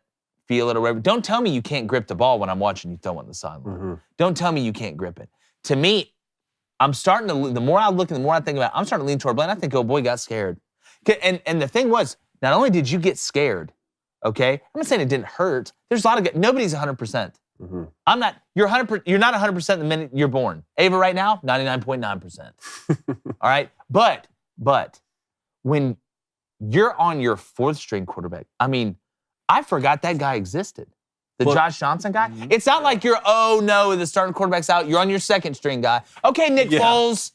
feel it or whatever. Don't tell me you can't grip the ball when I'm watching you throw on the sideline. Mm-hmm. Don't tell me you can't grip it. To me, I'm starting to, the more I look and the more I think about it, I'm starting to lean toward Blaine. I think, oh boy, got scared. And the thing was, not only did you get scared, okay? I'm not saying it didn't hurt. There's a lot of, nobody's 100%. Mm-hmm. I'm not, you're not 100% the minute you're born. Ava right now, 99.9%. All right? But when you're on your 4th string quarterback, I mean, I forgot that guy existed. Josh Johnson guy. Mm-hmm. It's not like you're, oh no, the starting quarterback's out. You're on your 2nd string guy. Okay, Nick Foles,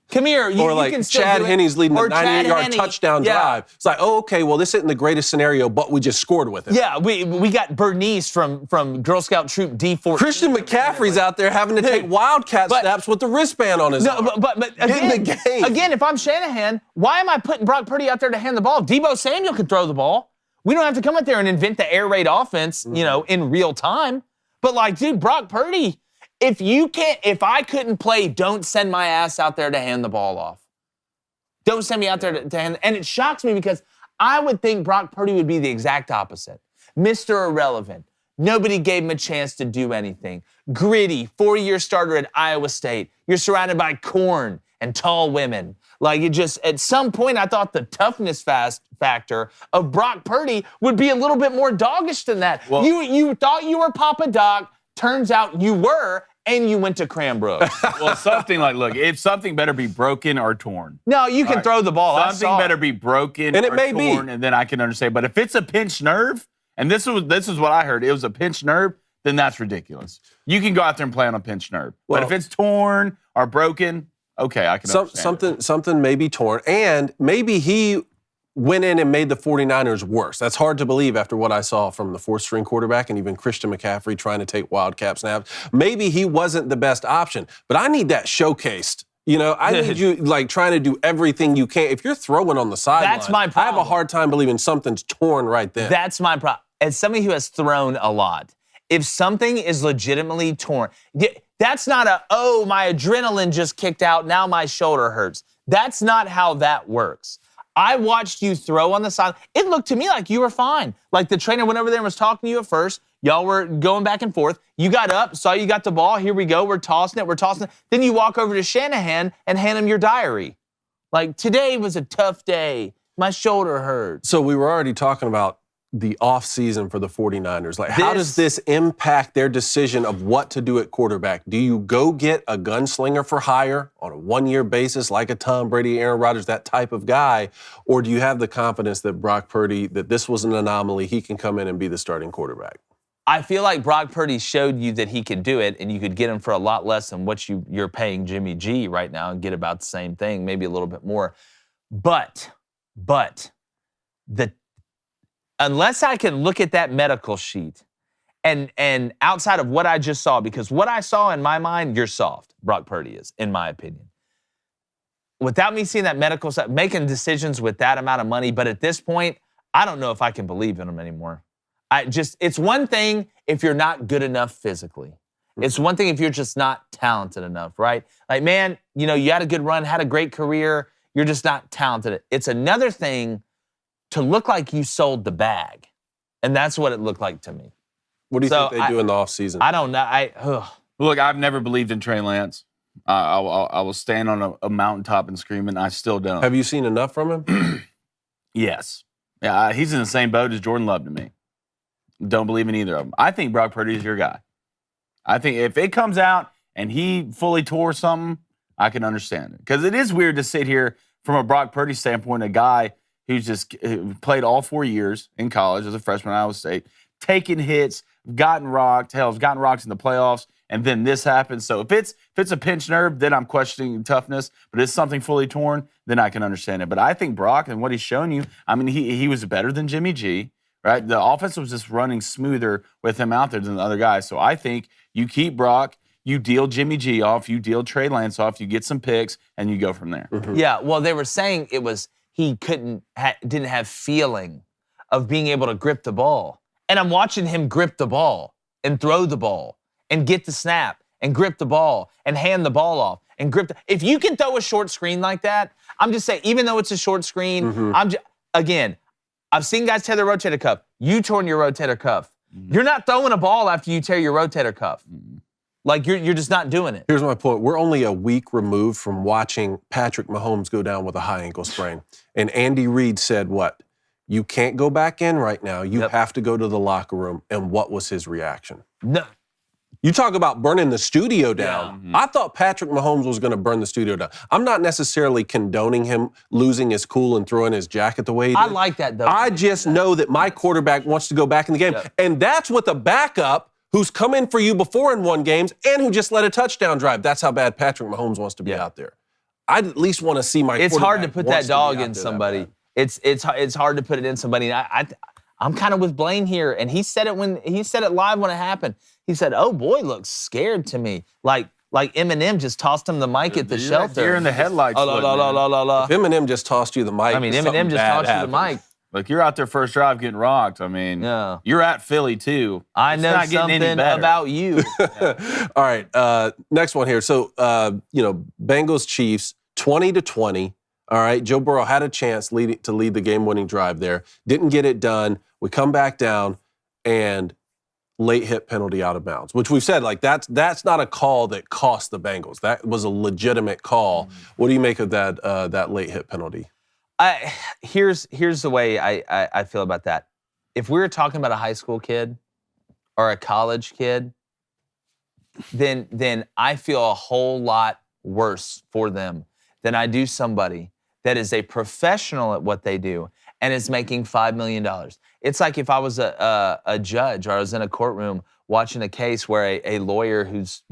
come here. Or like can still Chad Henne's leading the 98-yard Henne. touchdown drive. It's like, oh, okay, well, this isn't the greatest scenario, but we just scored with it. Yeah, we got Bernice from Girl Scout Troop D4. Christian McCaffrey's out there having to take wildcat snaps with the wristband on his arm. But again, in the game. Again, if I'm Shanahan, why am I putting Brock Purdy out there to hand the ball? Debo Samuel can throw the ball. We don't have to come out there and invent the air raid offense, in real time. But like, dude, Brock Purdy, if I couldn't play, don't send my ass out there to hand the ball off. Don't send me out there to hand. And it shocks me because I would think Brock Purdy would be the exact opposite. Mr. Irrelevant. Nobody gave him a chance to do anything. Gritty, 4-year starter at Iowa State. You're surrounded by corn and tall women. Like, it just, at some point, I thought the toughness factor of Brock Purdy would be a little bit more doggish than that. Well, you thought you were Papa Doc. Turns out you were, and you went to Cranbrook. Well, something like, look, if something better be broken or torn. No, you can throw the ball. Something better be broken and it or may torn, be. And then I can understand. But if it's a pinched nerve, and this is what I heard, it was a pinched nerve, then that's ridiculous. You can go out there and play on a pinched nerve. Well, but if it's torn or broken, okay, I can understand. Something may be torn, and maybe he went in and made the 49ers worse. That's hard to believe after what I saw from the 4th-string quarterback and even Christian McCaffrey trying to take wildcat snaps. Maybe he wasn't the best option, but I need that showcased. I need you like trying to do everything you can. If you're throwing on the sideline, that's my problem. I have a hard time believing something's torn right then. That's my problem. As somebody who has thrown a lot, if something is legitimately torn, that's not my adrenaline just kicked out, now my shoulder hurts. That's not how that works. I watched you throw on the side. It looked to me like you were fine. Like the trainer went over there and was talking to you at first. Y'all were going back and forth. You got up, saw you got the ball. Here we go. We're tossing it. Then you walk over to Shanahan and hand him your diary. Like, today was a tough day. My shoulder hurts. So we were already talking about the offseason for the 49ers. Like, how does this impact their decision of what to do at quarterback? Do you go get a gunslinger for hire on a 1-year basis like a Tom Brady, Aaron Rodgers, that type of guy? Or do you have the confidence that Brock Purdy, that this was an anomaly, he can come in and be the starting quarterback? I feel like Brock Purdy showed you that he could do it, and you could get him for a lot less than what you're paying Jimmy G right now and get about the same thing, maybe a little bit more. But unless I can look at that medical sheet and outside of what I just saw, because what I saw in my mind, you're soft, Brock Purdy is, in my opinion. Without me seeing that medical stuff, making decisions with that amount of money, but at this point, I don't know if I can believe in him anymore. It's one thing if you're not good enough physically. It's one thing if you're just not talented enough, right? Like, man, you had a good run, had a great career, you're just not talented. It's another thing to look like you sold the bag. And that's what it looked like to me. What do you think they do in the offseason? I don't know. Look, I've never believed in Trey Lance. I will stand on a mountaintop and scream, and I still don't. Have you seen enough from him? Yes. Yeah, he's in the same boat as Jordan Love to me. Don't believe in either of them. I think Brock Purdy is your guy. I think if it comes out and he fully tore something, I can understand it. Because it is weird to sit here from a Brock Purdy standpoint, a guy who's just played all 4 years in college as a freshman at Iowa State, taking hits, gotten rocked, has gotten rocked in the playoffs, and then this happens. So if it's a pinched nerve, then I'm questioning toughness. But if it's something fully torn, then I can understand it. But I think Brock and what he's shown you, I mean, he was better than Jimmy G, right? The offense was just running smoother with him out there than the other guys. So I think you keep Brock, you deal Jimmy G off, you deal Trey Lance off, you get some picks, and you go from there. Mm-hmm. Yeah, well, they were saying it was he didn't have feeling of being able to grip the ball. And I'm watching him grip the ball and throw the ball and get the snap and grip the ball and hand the ball off and grip. If you can throw a short screen like that, I'm just saying, even though it's a short screen, again, I've seen guys tear their rotator cuff. You torn your rotator cuff. You're not throwing a ball after you tear your rotator cuff. Like, you're just not doing it. Here's my point. We're only a week removed from watching Patrick Mahomes go down with a high ankle sprain. And Andy Reid said what? You can't go back in right now. You have to go to the locker room. And what was his reaction? No. You talk about burning the studio down. I thought Patrick Mahomes was going to burn the studio down. I'm not necessarily condoning him losing his cool and throwing his jacket the way he did. I like that, though. I just know that my quarterback wants to go back in the game. And that's with a backup who's come in for you before and won games and who just led a touchdown drive. That's how bad Patrick Mahomes wants to be out there. I'd at least want to see my quarterback. It's hard to put that dog in somebody. It's hard to put it in somebody. I'm kind of with Blaine here, and he said it live when it happened. He said, "Oh boy, looks scared to me." Like Eminem just tossed him the mic at the shelter. You're in the headlights. If Eminem just tossed you the mic, I mean, Eminem just tossed you the mic. Like, you're out there first drive getting rocked. I mean, you're at Philly too. I know something about you. All right, next one here. So, Bengals Chiefs 20-20. All right, Joe Burrow had a chance to lead the game-winning drive there. Didn't get it done. We come back down and late hit penalty out of bounds, which we've said, like, that's not a call that cost the Bengals. That was a legitimate call. What do you make of that late hit penalty? Here's the way I feel about that. If we were talking about a high school kid or a college kid, then I feel a whole lot worse for them than I do somebody that is a professional at what they do and is making $5 million. It's like if I was a judge or I was in a courtroom watching a case where a lawyer who's,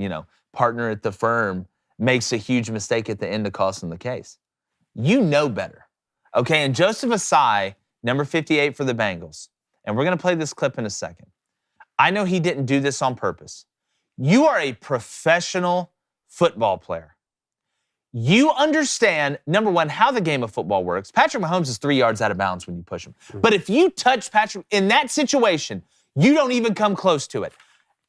partner at the firm makes a huge mistake at the end of costing the case. You know better. Okay, and Joseph Asai, number 58 for the Bengals, and we're going to play this clip in a second. I know he didn't do this on purpose. You are a professional football player. You understand, number one, how the game of football works. Patrick Mahomes is 3 yards out of bounds when you push him. But if you touch Patrick in that situation, you don't even come close to it.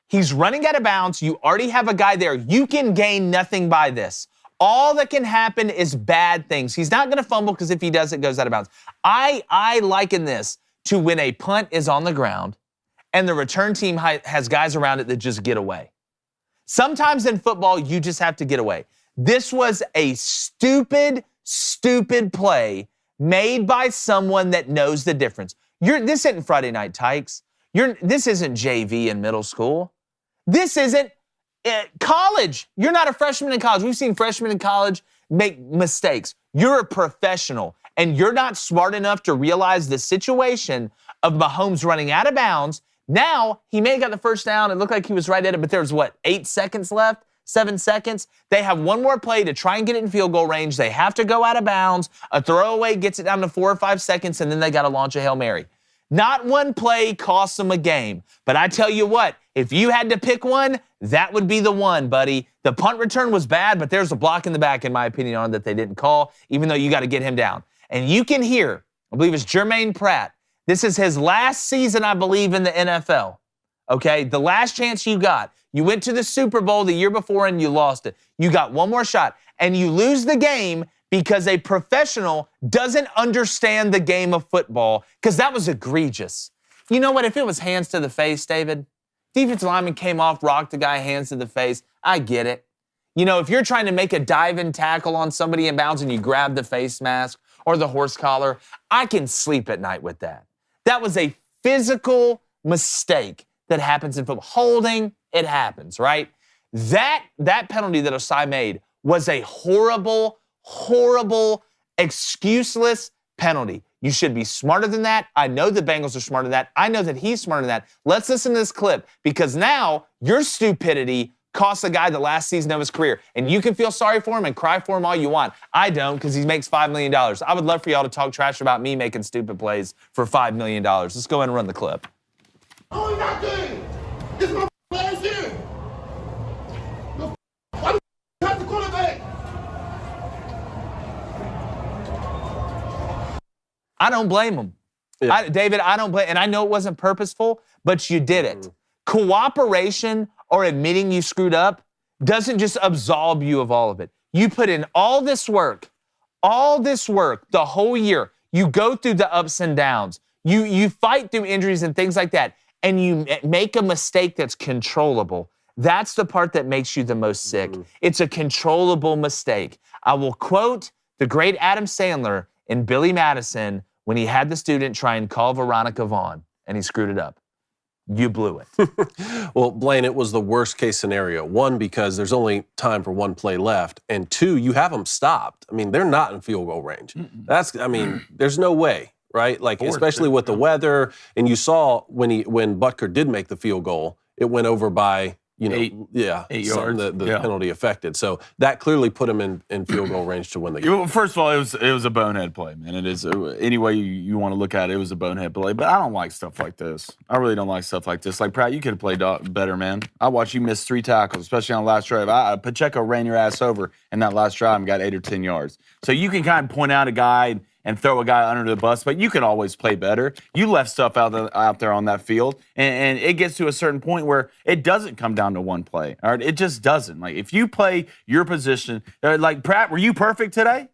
He's running out of bounds. You already have a guy there. You can gain nothing by this. All that can happen is bad things. He's not going to fumble because if he does, it goes out of bounds. I liken this to when a punt is on the ground and the return team has guys around it that just get away. Sometimes in football, you just have to get away. This was a stupid play made by someone that knows the difference. This isn't Friday Night Tykes. This isn't JV in middle school. This isn't college. You're not a freshman in college. We've seen freshmen in college make mistakes. You're a professional, and you're not smart enough to realize the situation of Mahomes running out of bounds. Now, he may have got the first down. It looked like he was right at it, but there was, 8 seconds left? 7 seconds. They have one more play to try and get it in field goal range. They have to go out of bounds. A throwaway gets it down to 4 or 5 seconds, and then they got to launch a Hail Mary. Not one play costs them a game. But I tell you what, if you had to pick one, that would be the one, buddy. The punt return was bad, but there's a block in the back, in my opinion, on that they didn't call, even though you got to get him down. And you can hear, I believe it's Jermaine Pratt. This is his last season, I believe, in the NFL. okay? The last chance you got. You went to the Super Bowl the year before and you lost it. You got one more shot, and you lose the game because a professional doesn't understand the game of football, because that was egregious. You know what? If it was hands to the face, David, defensive lineman came off, rocked the guy, hands to the face, I get it. You know, if you're trying to make a dive-in tackle on somebody in bounds and you grab the face mask or the horse collar, I can sleep at night with that. That was a physical mistake that happens in football. Holding, it happens, right? That penalty that Osai made was a horrible, excuseless penalty. You should be smarter than that. I know the Bengals are smarter than that. I know that he's smarter than that. Let's listen to this clip, because now your stupidity cost a guy the last season of his career. And you can feel sorry for him and cry for him all you want. I don't, because he makes $5 million. I would love for y'all to talk trash about me making stupid plays for $5 million. Let's go ahead and run the clip. Oh, you're not good. This is my last year. Why do you have the quarterback? I don't blame him. Yeah. David, I don't blame, and I know it wasn't purposeful, but you did it. Cooperation or admitting you screwed up doesn't just absolve you of all of it. You put in all this work the whole year. You go through the ups and downs. You fight through injuries and things like that, and you make a mistake that's controllable. That's the part that makes you the most sick. It's a controllable mistake. I will quote the great Adam Sandler in Billy Madison when he had the student try and call Veronica Vaughn, and he screwed it up. You blew it. Well, Blaine, it was the worst case scenario. One, because there's only time for one play left. And two, you have them stopped. I mean, they're not in field goal range. There's no way, right? Like, especially with the weather. And you saw when Butker did make the field goal, it went over by, 8 yards. The penalty affected. So that clearly put him in field goal range to win the game. Well, first of all, it was a bonehead play, man. It is any way you want to look at it. It was a bonehead play. But I don't like stuff like this. I really don't like stuff like this. Like, Pratt, you could have played better, man. I watched you miss 3 tackles, especially on the last drive. Pacheco ran your ass over in that last drive and got 8 or 10 yards. So you can kind of point out a guy and throw a guy under the bus, but you can always play better. You left stuff out there on that field, and it gets to a certain point where it doesn't come down to one play. All right, it just doesn't. Like, if you play your position, like, Pratt, were you perfect today?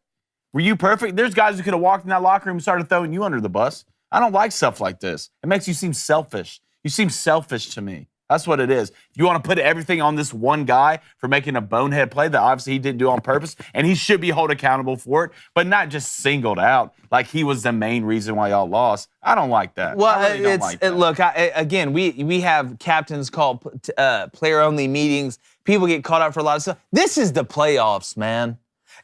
Were you perfect? There's guys who could have walked in that locker room and started throwing you under the bus. I don't like stuff like this. It makes you seem selfish. You seem selfish to me. That's what it is. You want to put everything on this one guy for making a bonehead play that obviously he didn't do on purpose, and he should be held accountable for it, but not just singled out like he was the main reason why y'all lost. I don't like that. Well, look, again, we have captains call player-only meetings. People get caught up for a lot of stuff. This is the playoffs, man.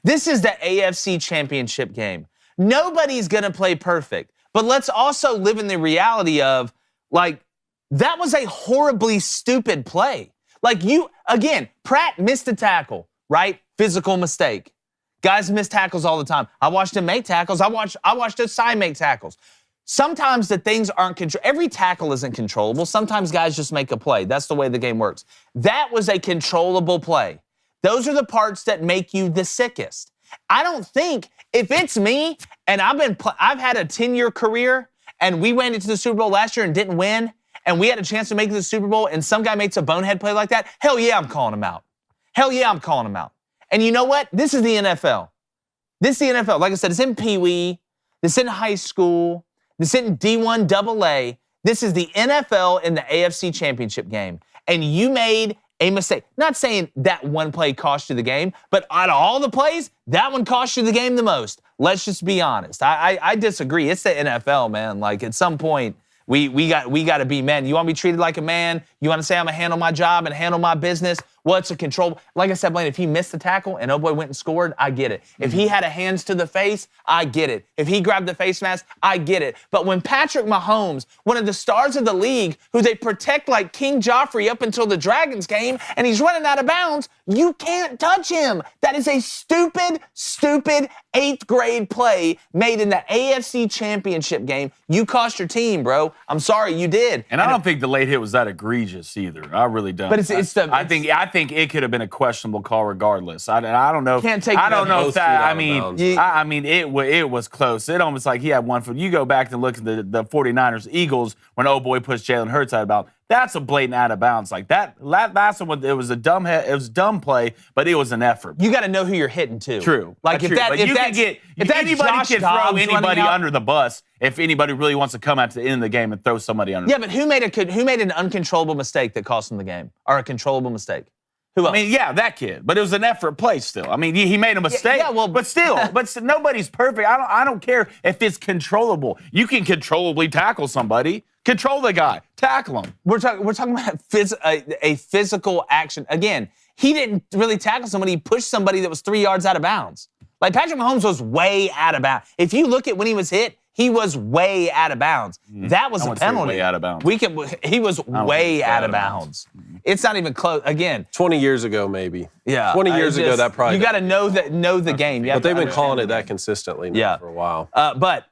This is the AFC Championship game. Nobody's going to play perfect, but let's also live in the reality of, like, that was a horribly stupid play. Like, Pratt missed a tackle, right? Physical mistake. Guys miss tackles all the time. I watched him make tackles. I watched Osai make tackles. Sometimes the things aren't control. Every tackle isn't controllable. Sometimes guys just make a play. That's the way the game works. That was a controllable play. Those are the parts that make you the sickest. I don't think, if it's me and I've had a 10-year career and we went into the Super Bowl last year and didn't win, and we had a chance to make it to the Super Bowl, and some guy makes a bonehead play like that, hell yeah, I'm calling him out. Hell yeah, I'm calling him out. And you know what? This is the NFL. This is the NFL. Like I said, it's in Pee Wee. This is in high school. This is in D1 AA. This is the NFL in the AFC Championship game. And you made a mistake. Not saying that one play cost you the game, but out of all the plays, that one cost you the game the most. Let's just be honest. I disagree. It's the NFL, man. Like, at some point, we got to be men. You want to be treated like a man? You want to say I'm going to handle my job and handle my business? Well, it's a control. Like I said, Blaine, if he missed the tackle and boy went and scored, I get it. If he had a hands to the face, I get it. If he grabbed the face mask, I get it. But when Patrick Mahomes, one of the stars of the league, who they protect like King Joffrey up until the Dragons came, and he's running out of bounds, you can't touch him. That is a stupid 8th grade play made in the AFC Championship game. You cost your team, bro. I'm sorry, you did. And I don't think the late hit was that egregious either. I really don't. But I think it could have been a questionable call regardless. I don't know. I don't know if that. I mean, it was close. It almost like he had one foot. You go back and look at the 49ers Eagles when old boy pushed Jalen Hurts out about That's a blatant out of bounds. Like that last one, it was a dumb play, but it was an effort. You got to know who you're hitting too. True. Like if anybody can throw anybody under the bus if anybody really wants to come out to the end of the game and throw somebody under. Yeah, but who made an uncontrollable mistake that cost them the game, or a controllable mistake? Who else? I mean, yeah, that kid, but it was an effort play still. I mean, he made a mistake. Yeah, well, but nobody's perfect. I don't care if it's controllable. You can controllably tackle somebody. Control the guy. Tackle him. We're talking about a physical action. Again, he didn't really tackle somebody. He pushed somebody that was 3 yards out of bounds. Like Patrick Mahomes was way out of bounds. If you look at when he was hit, he was way out of bounds. That was a penalty. Way out of bounds. He was way out of bounds. It's not even close. Again, 20 years ago, maybe. Yeah. 20 years ago, that probably. You got to know the game. But they've been calling it that consistently now for a while. But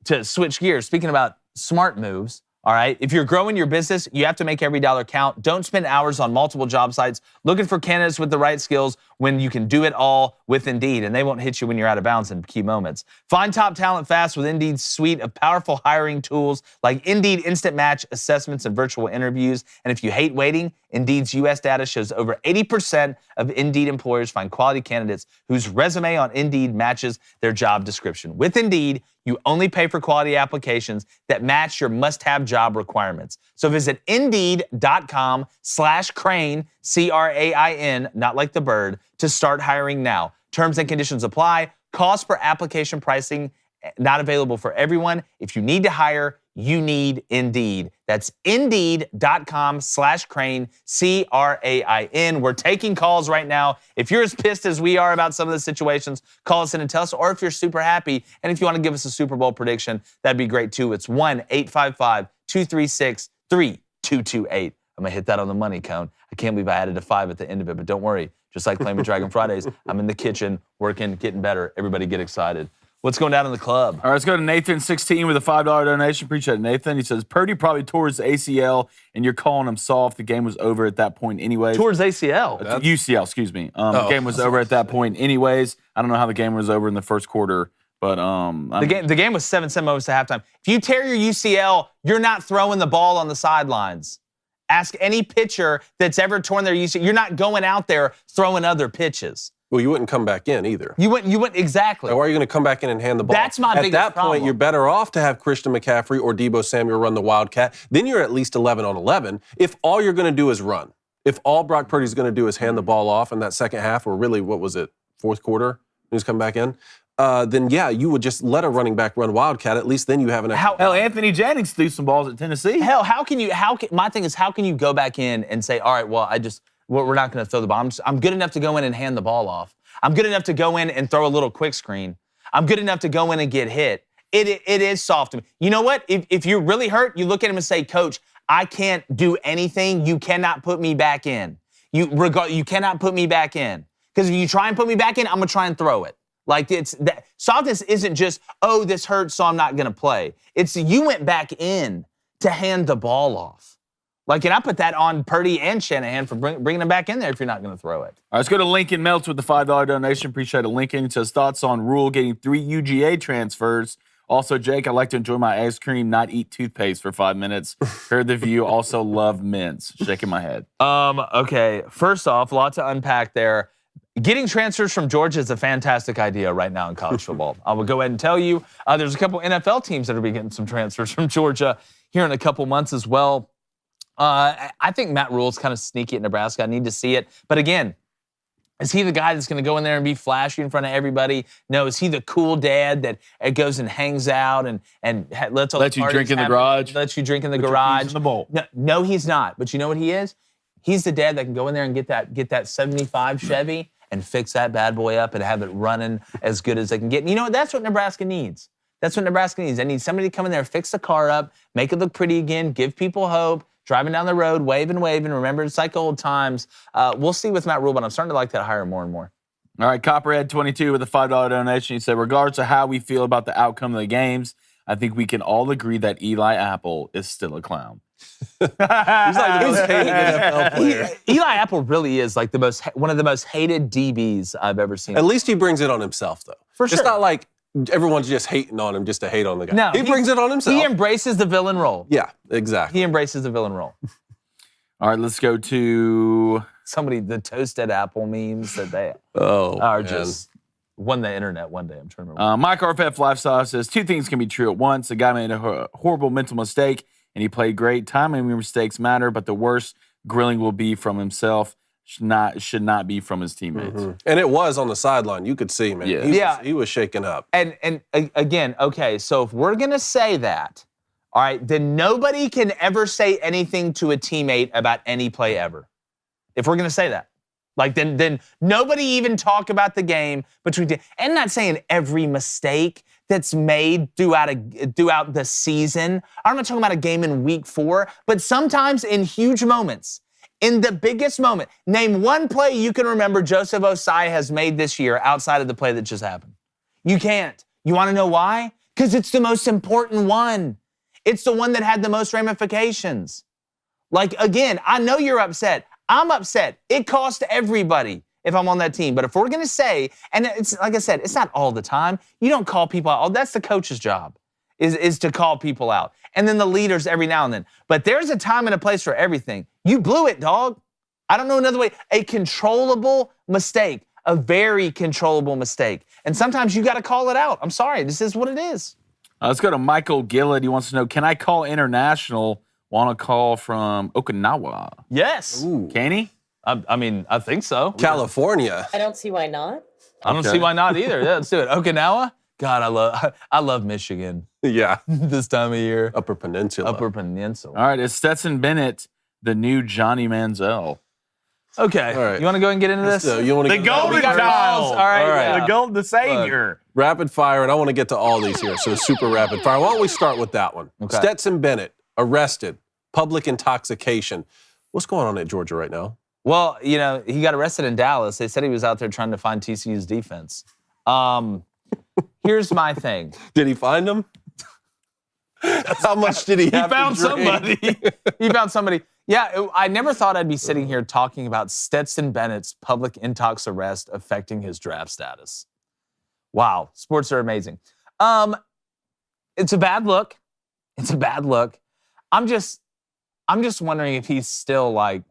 to switch gears, speaking about smart moves, all right, if you're growing your business, you have to make every dollar count. Don't spend hours on multiple job sites looking for candidates with the right skills when you can do it all with Indeed, and they won't hit you when you're out of bounds in key moments. Find top talent fast with Indeed's suite of powerful hiring tools like Indeed Instant Match assessments and virtual interviews. And if you hate waiting, Indeed's U.S. data shows over 80% of Indeed employers find quality candidates whose resume on Indeed matches their job description. With Indeed, you only pay for quality applications that match your must-have job requirements. So visit Indeed.com/Crane, C-R-A-I-N, not like the bird, to start hiring now. Terms and conditions apply. Cost per application pricing not available for everyone. If you need to hire, you need Indeed. That's Indeed.com/Crane, C-R-A-I-N. We're taking calls right now. If you're as pissed as we are about some of the situations, call us in and tell us. Or if you're super happy, and if you want to give us a Super Bowl prediction, that'd be great too. It's 1-855-236-3228. I'm going to hit that on the money cone. I can't believe I added a 5 at the end of it, but don't worry. Just like Claim a Dragon Fridays, I'm in the kitchen, working, getting better. Everybody get excited. What's going down in the club? All right, let's go to Nathan, 16, with a $5 donation. Appreciate it, Nathan. He says, Purdy probably tore his ACL, and you're calling him soft. The game was over at that point anyways. Towards ACL? UCL, excuse me. The game was over at that point anyways. I don't know how the game was over in the first quarter, but the game was 7-7 moments to halftime. If you tear your UCL, you're not throwing the ball on the sidelines. Ask any pitcher that's ever torn their UCL. You're not going out there throwing other pitches. Well, you wouldn't come back in either. You wouldn't exactly. Or are you going to come back in and hand the ball? That's my biggest problem. At that point, you're better off to have Christian McCaffrey or Deebo Samuel run the Wildcat. Then you're at least 11 on 11. If all you're going to do is run, if all Brock Purdy's going to do is hand the ball off in that second half, or really, what was it, fourth quarter, he's come back in, then yeah, you would just let a running back run Wildcat. At least then you have an. Hell, Anthony Jennings threw some balls at Tennessee. Hell, my thing is, how can you go back in and say, all right, well, we're not going to throw the ball. I'm good enough to go in and hand the ball off. I'm good enough to go in and throw a little quick screen. I'm good enough to go in and get hit. It is soft to me. You know what? If you're really hurt, you look at him and say, Coach, I can't do anything. You cannot put me back in. You cannot put me back in. Because if you try and put me back in, I'm going to try and throw it. Like, it's that softness isn't just, oh, this hurts, so I'm not going to play. It's you went back in to hand the ball off. Like, and I put that on Purdy and Shanahan for bringing them back in there if you're not going to throw it. All right, let's go to Lincoln Meltz with the $5 donation. Appreciate it, Lincoln. He says, thoughts on Rule getting 3 UGA transfers. Also, Jake, I like to enjoy my ice cream, not eat toothpaste for 5 minutes. Heard the view, also love mints. Shaking my head. Okay, first off, a lot to unpack there. Getting transfers from Georgia is a fantastic idea right now in college football. I will go ahead and tell you, there's a couple NFL teams that are getting some transfers from Georgia here in a couple months as well. I think Matt Rule's kind of sneaky at Nebraska. I need to see it. But again, is he the guy that's going to go in there and be flashy in front of everybody? No, is he the cool dad that goes and hangs out and lets you drink in the garage? Lets you drink in the garage. In the bowl. No, he's not. But you know what he is? He's the dad that can go in there and get that 75 Chevy and fix that bad boy up and have it running as good as they can get. And you know what? That's what Nebraska needs. That's what Nebraska needs. They need somebody to come in there, fix the car up, make it look pretty again, give people hope. Driving down the road, waving. Remember, it's like old times. We'll see with Matt Rule, but I'm starting to like that hire more and more. All right, Copperhead22 with a $5 donation. He said, regardless of how we feel about the outcome of the games, I think we can all agree that Eli Apple is still a clown. He's like the most hated NFL player. Eli Apple really is like one of the most hated DBs I've ever seen. At least he brings it on himself, though. For sure. It's not like everyone's just hating on him just to hate on the guy. No, he brings it on himself. He embraces the villain role. Yeah, exactly. He embraces the villain role. All right, let's go to The toasted apple memes that they are just won the internet one day. I'm trying to remember. Mike RFF Lifestyle says 2 things can be true at once. A guy made a horrible mental mistake, and he played great. Timing mistakes matter, but the worst grilling will be from himself. Should not be from his teammates. Mm-hmm. And it was on the sideline. You could see, man. Yeah. He was shaken up. And again, okay, so if we're going to say that, all right, then nobody can ever say anything to a teammate about any play ever. If we're going to say that. Like, then nobody even talk about the game between and I'm not saying every mistake that's made throughout the season. I'm not talking about a game in week 4, but sometimes in huge moments, in the biggest moment, name one play you can remember Joseph Osai has made this year outside of the play that just happened. You can't. You want to know why? Because it's the most important one. It's the one that had the most ramifications. Like, again, I know you're upset. I'm upset. It cost everybody if I'm on that team. But if we're going to say, and it's like I said, it's not all the time. You don't call people out. Oh, that's the coach's job, is to call people out. And then the leaders every now and then. But there's a time and a place for everything. You blew it, dog. I don't know another way. A controllable mistake, a very controllable mistake. And sometimes you got to call it out. I'm sorry. This is what it is. Let's go to Michael Gillett. He wants to know, can I call international on a call from Okinawa? Yes. Ooh. Can he? I mean, I think so. California. I don't see why not. I don't see why not either. Yeah, let's do it. Okinawa? God, I love Michigan Yeah. this time of year. Upper Peninsula. Upper Peninsula. All right, is Stetson Bennett the new Johnny Manziel? Okay. All right. You want to go and get into this? So you want to The golden child. All right. The golden, the savior. Rapid fire, and I want to get to all these here, so super rapid fire. Why don't we start with that one? Okay. Stetson Bennett, arrested, public intoxication. What's going on at Georgia right now? Well, you know, he got arrested in Dallas. They said he was out there trying to find TCU's defense. Here's my thing. Did he find him? How much did he have found to drink? somebody. He found somebody. Yeah, I never thought I'd be sitting here talking about Stetson Bennett's public intox arrest affecting his draft status. Wow, sports are amazing. It's a bad look. It's a bad look. I'm just wondering if he's still like,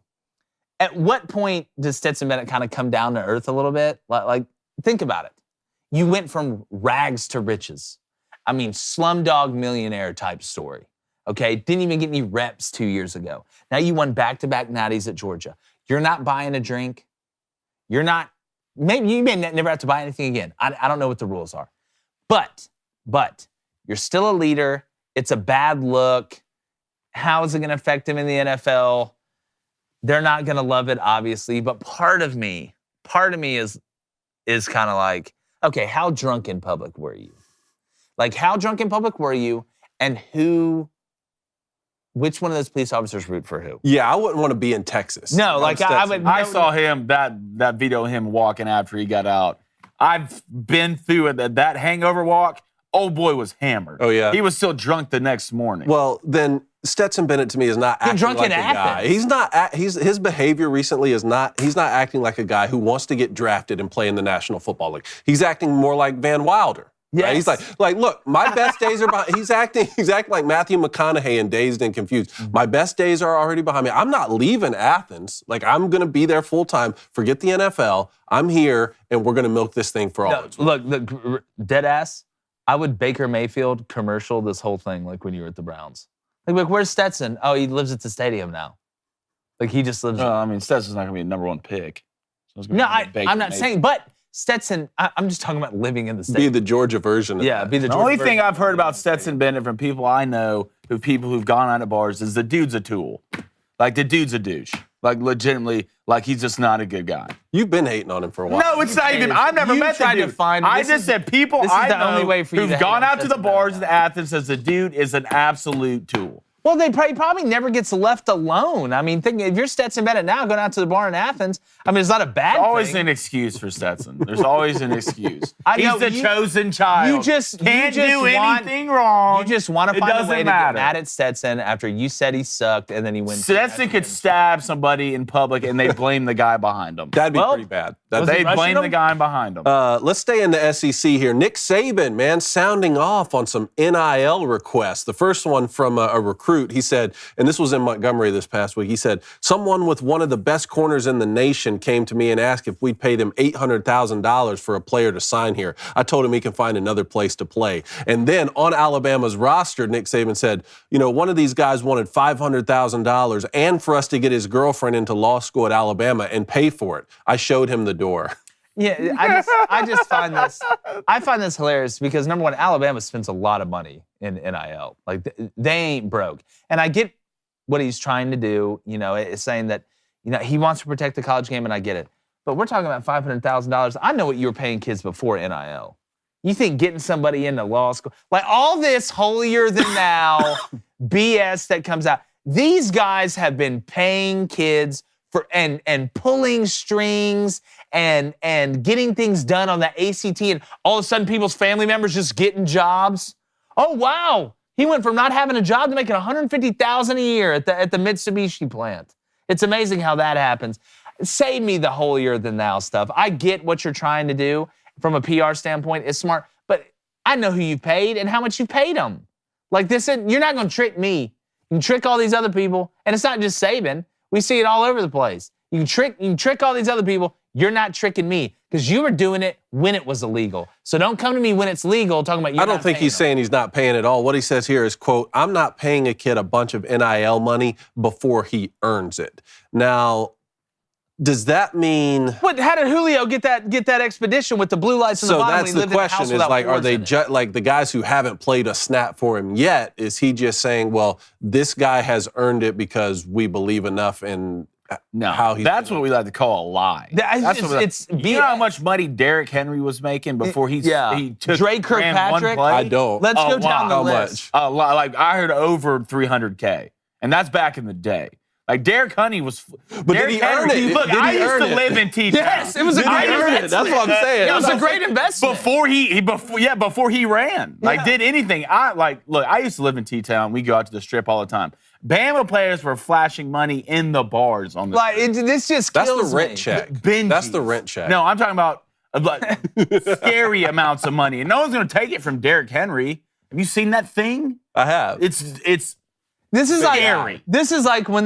at what point does Stetson Bennett kind of come down to earth a little bit? Like, think about it. You went from rags to riches. I mean, Slumdog Millionaire type story. Okay, didn't even get any reps 2 years ago. Now you won back-to-back natties at Georgia. You're not buying a drink. You're not, maybe you may never have to buy anything again. I don't know what the rules are. But you're still a leader. It's a bad look. How is it going to affect him in the NFL? They're not going to love it, obviously. But part of me is kind of like, okay, how drunk in public were you? Like, how drunk in public were you? And which one of those police officers root for who? Yeah, I wouldn't want to be in Texas. No, like I would. I saw him, that video of him walking after he got out. I've been through it, that hangover walk. Old boy was hammered. Oh, yeah? He was still drunk the next morning. Well, then Stetson Bennett to me is not acting drunk like in a guy. Athens. He's not. His behavior recently is not. He's not acting like a guy who wants to get drafted and play in the National Football League. He's acting more like Van Wilder. Yes. Right? He's like, look, my best days are behind. He's acting like Matthew McConaughey in Dazed and Confused. Mm-hmm. My best days are already behind me. I'm not leaving Athens. Like, I'm going to be there full time. Forget the NFL. I'm here, and we're going to milk this thing for all it's worth. Look, dead ass. I would Baker Mayfield commercial this whole thing like when you were at the Browns. Like, where's Stetson? Oh, he lives at the stadium now. Like, he just lives. I mean, Stetson's not going to be a number 1 pick. So No, I'm not saying, but Stetson, I'm just talking about living in the stadium. Be the Georgia version of Yeah, that. be the The Georgia only version. thing I've heard about Stetson Bennett from people I know, people who've gone out at bars, is the dude's a tool. Like, the dude's a douche. Like, legitimately, like, he's just not a good guy. You've been hating on him for a while. No, it's not even. I've never You met the tried to dude. find- I this just is- said people this is I the know only way for you to who've hate gone on out to the Stetson bars Bennett. in Athens as the dude is an absolute tool. Well, he probably never gets left alone. I mean, if you're Stetson Bennett now going out to the bar in Athens, I mean, it's not a bad thing. There's always an excuse for Stetson. There's always an excuse. He's the chosen child. You just can't do anything wrong. You just want to find a way to matter. get mad at Stetson after you said he sucked and then he wins. Stetson could stab somebody in public and they blame the guy behind him. That'd be pretty bad. They blame the guy behind him. Let's stay in the SEC here. Nick Saban, man, sounding off on some NIL requests. The first one from a recruit, he said, and this was in Montgomery this past week, he said, someone with one of the best corners in the nation came to me and asked if we'd pay them $800,000 for a player to sign here. I told him he can find another place to play. And then on Alabama's roster, Nick Saban said, you know, one of these guys wanted $500,000 and for us to get his girlfriend into law school at Alabama and pay for it. I showed him the door. Yeah, I just find this hilarious because, number one, Alabama spends a lot of money in NIL. Like, they ain't broke. And I get what he's trying to do, you know, it's saying that, you know, he wants to protect the college game, and I get it. But we're talking about $500,000. I know what you were paying kids before NIL. You think getting somebody into law school, like all this holier-than-thou BS that comes out, these guys have been paying kids for and pulling strings and getting things done on the ACT, and all of a sudden people's family members just getting jobs. Oh, wow. He went from not having a job to making $150,000 a year at the Mitsubishi plant. It's amazing how that happens. Save me the holier-than-thou stuff. I get what you're trying to do from a PR standpoint. It's smart, but I know who you paid and how much you paid them. Like this, you're not going to trick me. You can trick all these other people, and it's not just Saban. We see it all over the place. You can trick all these other people. You're not tricking me because you were doing it when it was illegal. So don't come to me when it's legal talking about you. I don't think he's saying he's not paying at all. What he says here is, quote, I'm not paying a kid a bunch of NIL money before he earns it. Now, does that mean? How did Julio get that expedition with the blue lights in the bottom? So that's the question: is like, are they like the guys who haven't played a snap for him yet? Is he just saying, well, this guy has earned it because we believe enough in how he's? That's what we like to call a lie. You know how much money Derrick Henry was making before he took Drake Kirkpatrick? I don't. Let's go down the list. How much? Like I heard over $300K, and that's back in the day. Like Derrick Henry was, but did he earn it? Look, I used to live in T-Town. Yes, it was a great investment. That's what I'm saying. It was a great investment before he ran. Like did anything. Look, I used to live in T-Town. We go out to the Strip all the time. Bama players were flashing money in the bars on the. This just kills That's the rent me. check. Benjis. That's the rent check. No, I'm talking about scary amounts of money, and no one's going to take it from Derrick Henry. Have you seen that thing? I have. It's. This is scary. like when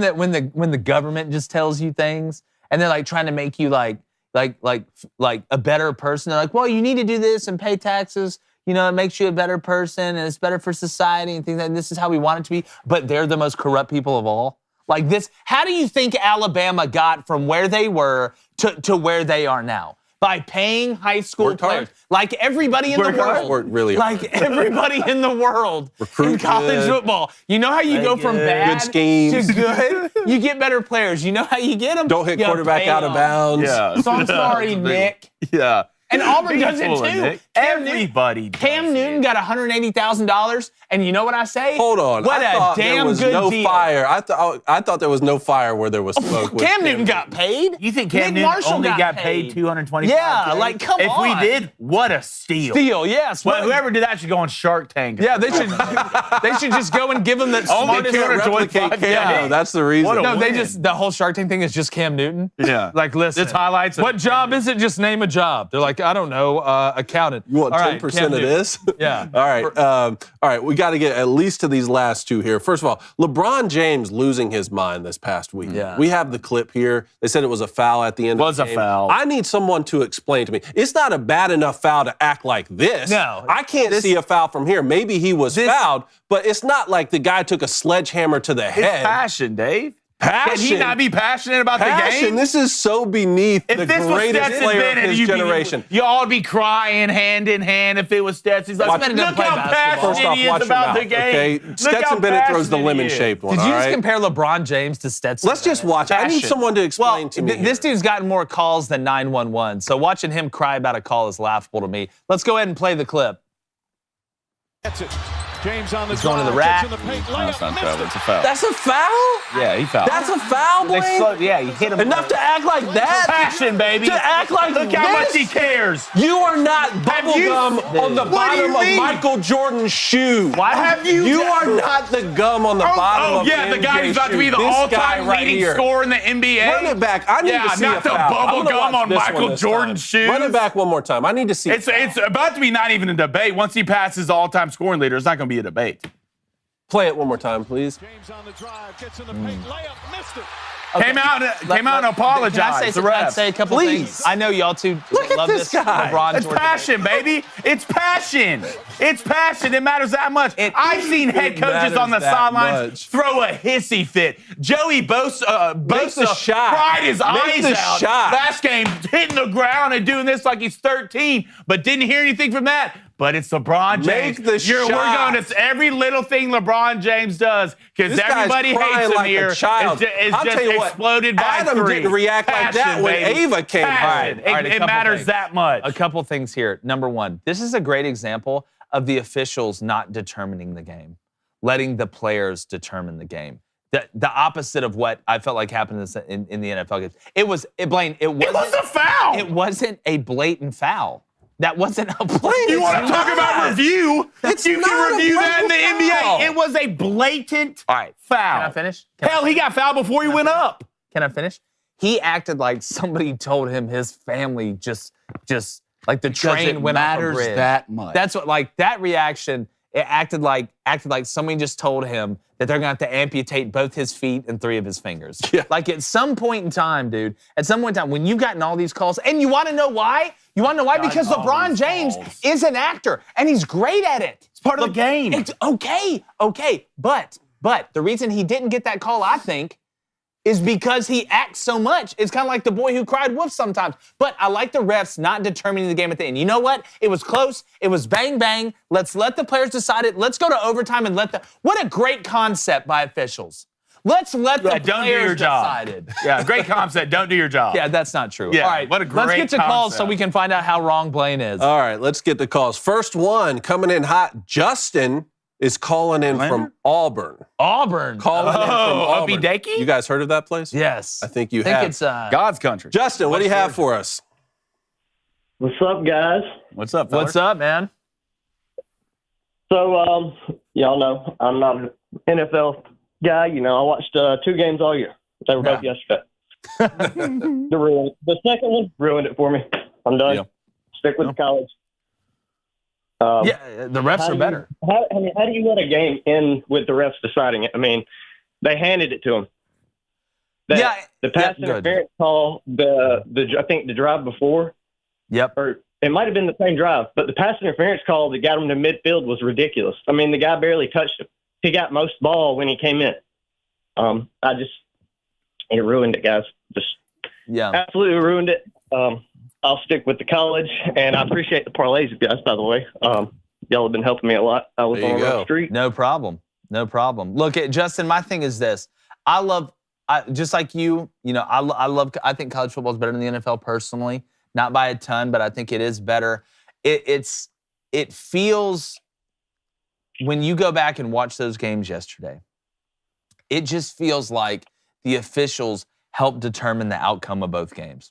the government just tells you things and they're like trying to make you like a better person. They're like, well, you need to do this and pay taxes. You know, it makes you a better person and it's better for society and things like that. This is how we want it to be. But they're the most corrupt people of all. Like this. How do you think Alabama got from where they were to where they are now? By paying high school players. Like everybody in the world. Worked really hard. Like everybody in the world in college football. You know how you go from bad good schemes to good? You get better players. You know how you get them? Don't hit quarterback out of bounds. Yeah. So I'm sorry, Nick. Yeah. And Auburn does it too. Everybody does Cam Newton got $180,000, and you know what I say? Hold on. What I a damn was good no deal. fire. I thought there was no fire where there was smoke. Cam Newton got paid. You think Cam Nick Newton Marshall only got paid $225,000? Yeah, like come on. If we did, what a steal. Steal, yes. Well, whoever did that should go on Shark Tank. Yeah, they should just go and give them that Only smartest replicate Cam. Yeah. That's the reason. No, the whole Shark Tank thing is just Cam Newton. Yeah. Like, listen. It's highlights. What job is it? Just name a job. They're like, I don't know, accountant. You want 10% of this? Yeah. All right. We got to get at least to these last two here. First of all, LeBron James losing his mind this past week. Yeah. We have the clip here. They said it was a foul at the end of the game. Was a foul. I need someone to explain to me. It's not a bad enough foul to act like this. No. I can't see a foul from here. Maybe he was fouled, but it's not like the guy took a sledgehammer to the It's head. passion, Dave. Passion. Can he not be passionate about the game? This is so beneath the greatest Stetson player Bennett, of his generation. You all be crying hand in hand if it was Stetson. He's like, Bennett look doesn't play how basketball. passionate First off, he is watch about him the out, game. okay? Look Stetson how Bennett throws the passionate he is. lemon-shaped one, Did you all just right? compare LeBron James to Stetson? Let's just watch. I need Passion. someone to explain to me. This dude's gotten more calls than 911, so watching him cry about a call is laughable to me. Let's go ahead and play the clip. That's it. James on the He's going to the rack. No, it's not travel. It's a foul. That's a foul? Yeah, he fouled. That's a foul, Blaine? Yeah, he hit him. Enough to act like that? Passion, baby. To act like Look this? how much he cares. You are not bubblegum on the bottom of Michael Jordan's shoe. Why have you? You are not the gum on the bottom of the guy who's about to be the This all-time guy right leading here. scorer in the NBA. Run it back. I need to see not a the foul. I'm bubble gonna gum watch on this one Michael this Jordan's time. shoes. Run it back one more time. I need to see It's about to be not even a debate. Once he passes the all-time scoring leader, it's not going to be a debate. Play it one more time, please. James on the drive, gets in the paint, layup, missed it. Came out and apologized. Can I say a couple things? I know y'all two love this guy. LeBron It's Jordan passion, baby. It's passion. It's passion. It matters that much. I've seen head coaches on the sidelines throw a hissy fit. Joey Bosa cried his eyes out last game, hitting the ground and doing this like he's 13, but didn't hear anything from that. But it's LeBron James. We're going to every little thing LeBron James does because everybody hates him here. It's just exploded by Adam didn't react like that when Ava came home. It matters that much. A couple things here. Number one, this is a great example of the officials not determining the game, letting the players determine the game. The opposite of what I felt like happened in the NFL games. It was a foul. It wasn't a blatant foul. That wasn't a blatant. You want to talk about review? You can review that in the NBA. It was a blatant foul. Can I finish? Hell, he got fouled before he went up. Can I finish? He acted like somebody told him his family just like the train went off a bridge. Matters that much. That's what, like, that reaction, it acted like somebody just told him that they're going to have to amputate both his feet and 3 of his fingers. Yeah. Like, at some point in time, dude, when you've gotten all these calls, and you want to know why? Because LeBron James is an actor, and he's great at it. It's part of the game. It's okay. But the reason he didn't get that call, I think, is because he acts so much. It's kind of like the boy who cried wolf sometimes. But I like the refs not determining the game at the end. You know what? It was close. It was bang, bang. Let's let the players decide it. Let's go to overtime and what a great concept by officials. Let's let the players decide it. Yeah, great concept. Don't do your job. Yeah, that's not true. Yeah, all right, what a great let's get to calls so concept. we can find out how wrong Blaine is. All right, let's get the calls. First one coming in hot. Justin is calling in from Auburn. Auburn. Calling in from Auburn. Opie-Dakey? You guys heard of that place? Yes. I think you I think have. it's God's country. Justin, what do you have for us? What's up, guys? What's up, fellas? What's up, man? So, y'all know I'm not an NFL guy. You know, I watched 2 games all year. They were both yesterday. The second one ruined it for me. I'm done. Yeah. Stick with college. The refs are better. How do you let a game end with the refs deciding it? I mean, they handed it to them. The pass interference call, I think the drive before. Yep. Or it might have been the same drive, but the pass interference call that got him to midfield was ridiculous. I mean, the guy barely touched him. He got most ball when he came in. It ruined it, guys. Absolutely ruined it. I'll stick with the college, and I appreciate the parlays, guys, by the way. Y'all have been helping me a lot. I was on the street. No problem. Look, Justin, my thing is this. Just like you, I think college football is better than the NFL personally. Not by a ton, but I think it is better. It feels, when you go back and watch those games yesterday, it just feels like the officials helped determine the outcome of both games.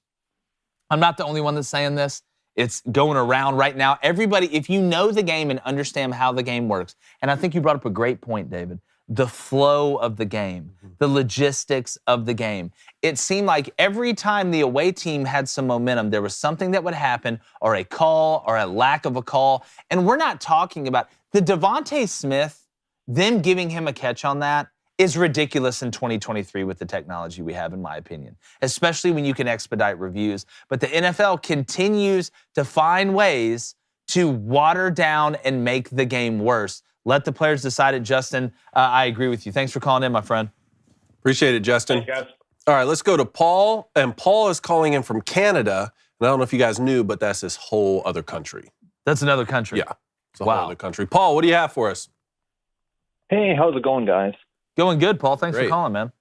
I'm not the only one that's saying this. It's going around right now. Everybody, if you know the game and understand how the game works, and I think you brought up a great point, David, the flow of the game, the logistics of the game. It seemed like every time the away team had some momentum, there was something that would happen, or a call, or a lack of a call. And we're not talking about the Devontae Smith, them giving him a catch on that is ridiculous in 2023 with the technology we have, in my opinion, especially when you can expedite reviews. But the NFL continues to find ways to water down and make the game worse. Let the players decide it, Justin. I agree with you. Thanks for calling in, my friend. Appreciate it, Justin. Thanks, guys. All right, let's go to Paul. And Paul is calling in from Canada. And I don't know if you guys knew, but that's this whole other country. That's another country. Yeah, it's a whole other country. Paul, what do you have for us? Hey, how's it going, guys? Going good, Paul. Thanks Great. for calling, man.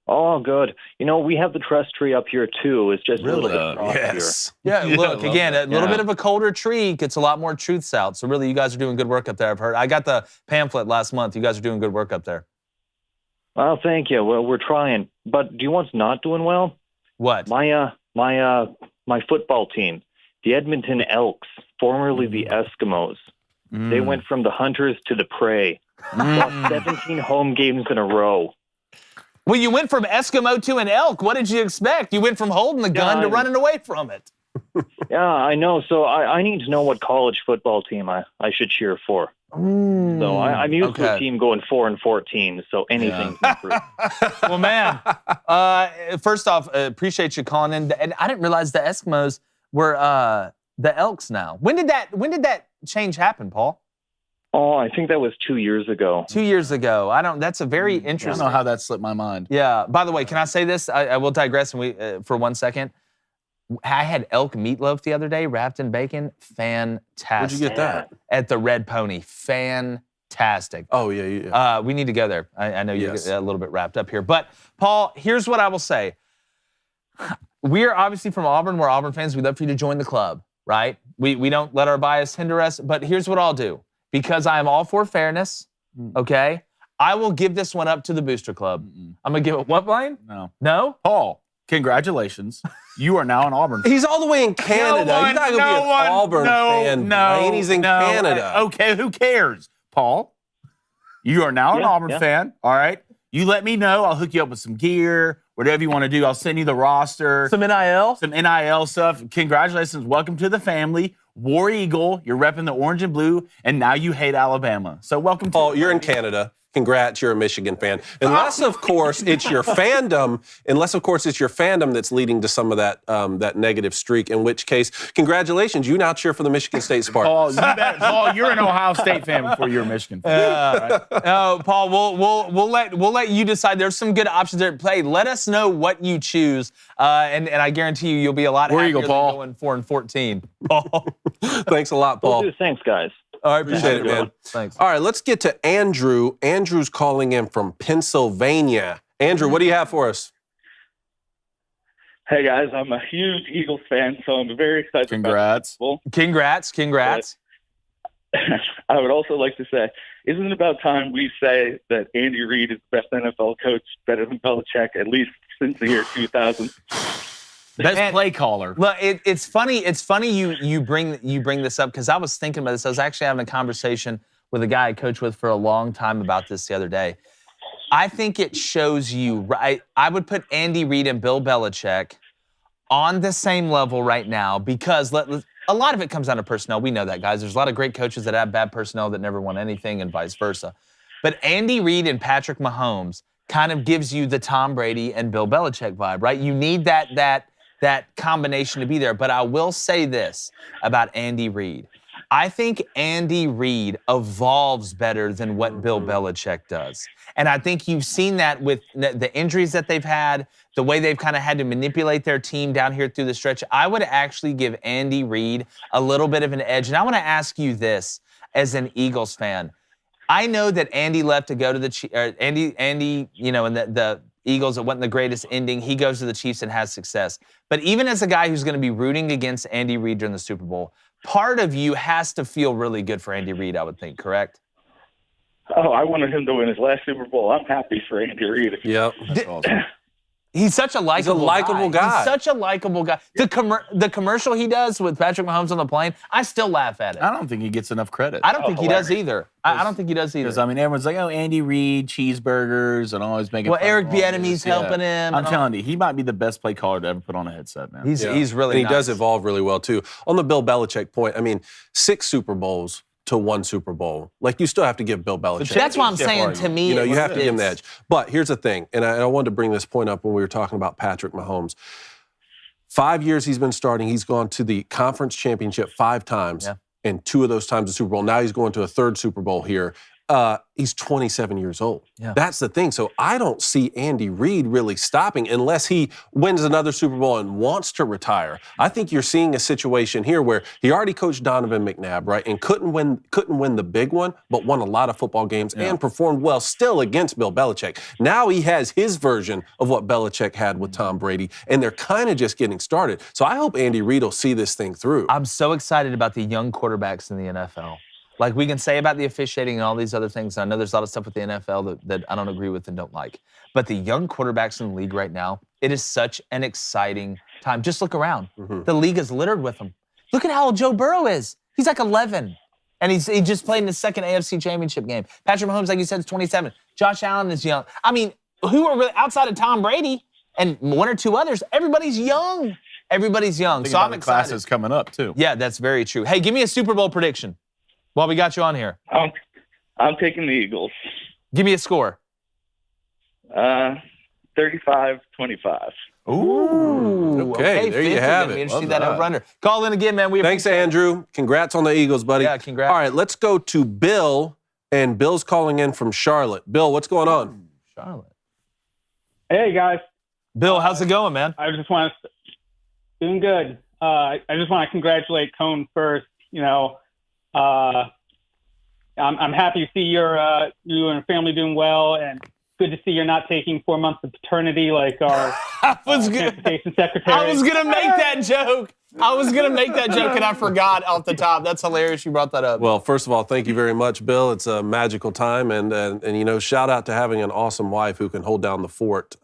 Oh, good. We have the trust tree up here, too. It's just a little bit frostier. Yeah, look, again, a little Yeah. bit of a colder tree gets a lot more truths out. So really, you guys are doing good work up there, I've heard. I got the pamphlet last month. You guys are doing good work up there. Well, thank you. Well, we're trying. But do you want not doing well? What? My football team, the Edmonton Elks, formerly the Eskimos. They went from the hunters to the prey. Lost 17 home games in a row. Well, you went from Eskimo to an elk. What did you expect? You went from holding the gun to running away from it. Yeah, I know. So I need to know what college football team I should cheer for. So I'm used to a team going 4-14, so anything can improve. Well, man, first off, appreciate you calling in. And I didn't realize the Eskimos were the Elks now. When did that change happen, Paul? Oh, I think that was 2 years ago. 2 years ago. That's a very interesting. I don't know how that slipped my mind. Yeah. By the way, can I say this? I will digress for 1 second. I had elk meatloaf the other day, wrapped in bacon. Fantastic. Where'd you get that? At the Red Pony. Fantastic. Oh, yeah. We need to go there. I know you're a little bit wrapped up here. But, Paul, here's what I will say. We're obviously from Auburn. We're Auburn fans. We'd love for you to join the club, right? We don't let our bias hinder us. But here's what I'll do. Because I am all for fairness, okay? I will give this one up to the Booster Club. I'm going to give it what, Blaine? No. No? Paul, congratulations. You are now an Auburn fan. He's all the way in Canada. He's not going to be an Auburn fan. Blaine. He's in Canada. Okay, who cares? Paul, you are now an Auburn fan, all right? You let me know. I'll hook you up with some gear, whatever you want to do. I'll send you the roster. Some NIL? Some NIL stuff. Congratulations. Welcome to the family. War Eagle, you're repping the orange and blue, and now you hate Alabama. So welcome to Paul, you're in Canada. Congrats, you're a Michigan fan. Unless, of course, it's your fandom. That's leading to some of that negative streak. In which case, congratulations, you now cheer for the Michigan State Spartans. Paul, you're an Ohio State fan before you're a Michigan fan. No, Paul, we'll let you decide. There's some good options there at play. Let us know what you choose, and I guarantee you'll be a lot happier than going 4-14. Paul, thanks a lot, Paul. Thanks, guys. All right, Appreciate it, man. Thanks. All right, let's get to Andrew. Andrew's calling in from Pennsylvania. Andrew, what do you have for us? Hey, guys, I'm a huge Eagles fan, so I'm very excited. Congrats. Congrats. I would also like to say, isn't it about time we say that Andy Reid is the best NFL coach, better than Belichick, at least since the year 2000? Best play caller. Look, it's funny. It's funny you bring this up because I was thinking about this. I was actually having a conversation with a guy I coached with for a long time about this the other day. I think it shows you right. I would put Andy Reid and Bill Belichick on the same level right now because a lot of it comes down to personnel. We know that, guys. There's a lot of great coaches that have bad personnel that never won anything and vice versa. But Andy Reid and Patrick Mahomes kind of gives you the Tom Brady and Bill Belichick vibe, right? You need that combination to be there. But I will say this about Andy Reid. I think Andy Reid evolves better than what Bill Belichick does. And I think you've seen that with the injuries that they've had, the way they've kind of had to manipulate their team down here through the stretch. I would actually give Andy Reid a little bit of an edge. And I want to ask you this as an Eagles fan. I know that Andy left to go to the Andy, you know, and the Eagles, it wasn't the greatest ending. He goes to the Chiefs and has success. But even as a guy who's going to be rooting against Andy Reid during the Super Bowl, part of you has to feel really good for Andy Reid, I would think, correct? Oh, I wanted him to win his last Super Bowl. I'm happy for Andy Reid. Yep. That's awesome. He's such a likable guy. He's such a likable guy. The commercial he does with Patrick Mahomes on the plane, I still laugh at it. I don't think he gets enough credit. I don't think he does either. I don't think he does either. Because, I mean, everyone's like, oh, Andy Reid, cheeseburgers, and always making fun of Eric all this. Bieniemy's helping him. I'm telling you, he might be the best play caller to ever put on a headset, man. He's really and he nice. does evolve really well, too. On the Bill Belichick point, I mean, 6 Super Bowls to 1 Super Bowl. Like, you still have to give Bill Belichick. That's why I'm saying, to me, you know, you have to give him the edge. But here's the thing, and I wanted to bring this point up when we were talking about Patrick Mahomes. 5 years he's been starting. He's gone to the conference championship 5 times, and 2 of those times the Super Bowl. Now he's going to a 3rd Super Bowl here. he's 27 years old. Yeah. That's the thing. So I don't see Andy Reid really stopping unless he wins another Super Bowl and wants to retire. I think you're seeing a situation here where he already coached Donovan McNabb, right, and couldn't win the big one, but won a lot of football games and performed well still against Bill Belichick. Now he has his version of what Belichick had with Tom Brady, and they're kind of just getting started. So I hope Andy Reid will see this thing through. I'm so excited about the young quarterbacks in the NFL. Like we can say about the officiating and all these other things. I know there's a lot of stuff with the NFL that I don't agree with and don't like. But the young quarterbacks in the league right now, it is such an exciting time. Just look around. The league is littered with them. Look at how old Joe Burrow is. He's like 11. And he just played in his second AFC championship game. Patrick Mahomes, like you said, is 27. Josh Allen is young. I mean, who are really outside of Tom Brady and one or two others, everybody's young. Everybody's young. So I'm excited. Classes coming up, too. Yeah, that's very true. Hey, give me a Super Bowl prediction while we got you on here. I'm taking the Eagles. Give me a score. 35-25. Ooh. Okay, there you have it. We see that over-under. Call in again, man. Thanks, Andrew. Congrats on the Eagles, buddy. Yeah, congrats. All right, let's go to Bill, and Bill's calling in from Charlotte. Bill, what's going on? Charlotte. Hey, guys. Bill, how's it going, man? I just want to doing good. I just want to congratulate Cone first. You know, I'm happy to see you and family doing well, and good to see you're not taking 4 months of paternity like our transportation secretary. I was gonna make that joke. And I forgot off the top. That's hilarious. You brought that up. Well, first of all, thank you very much, Bill. It's a magical time, and you know, shout out to having an awesome wife who can hold down the fort.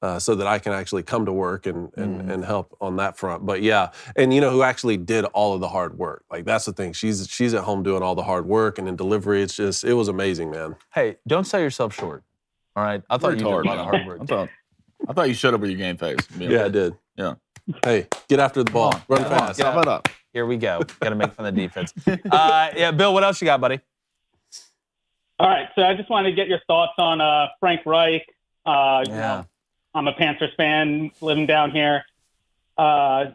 So that I can actually come to work and help on that front. But yeah, and you know who actually did all of the hard work. Like that's the thing. She's at home doing all the hard work and in delivery. It was amazing, man. Hey, don't sell yourself short. All right, I thought you did a lot of hard work. I thought you showed up with your game face. Yeah, I did. Yeah. Hey, get after the ball. Run fast. Get up. Here we go. Got to make fun of the defense. Yeah, Bill, what else you got, buddy? All right, so I just wanted to get your thoughts on Frank Reich. You know, I'm a Panthers fan living down here. So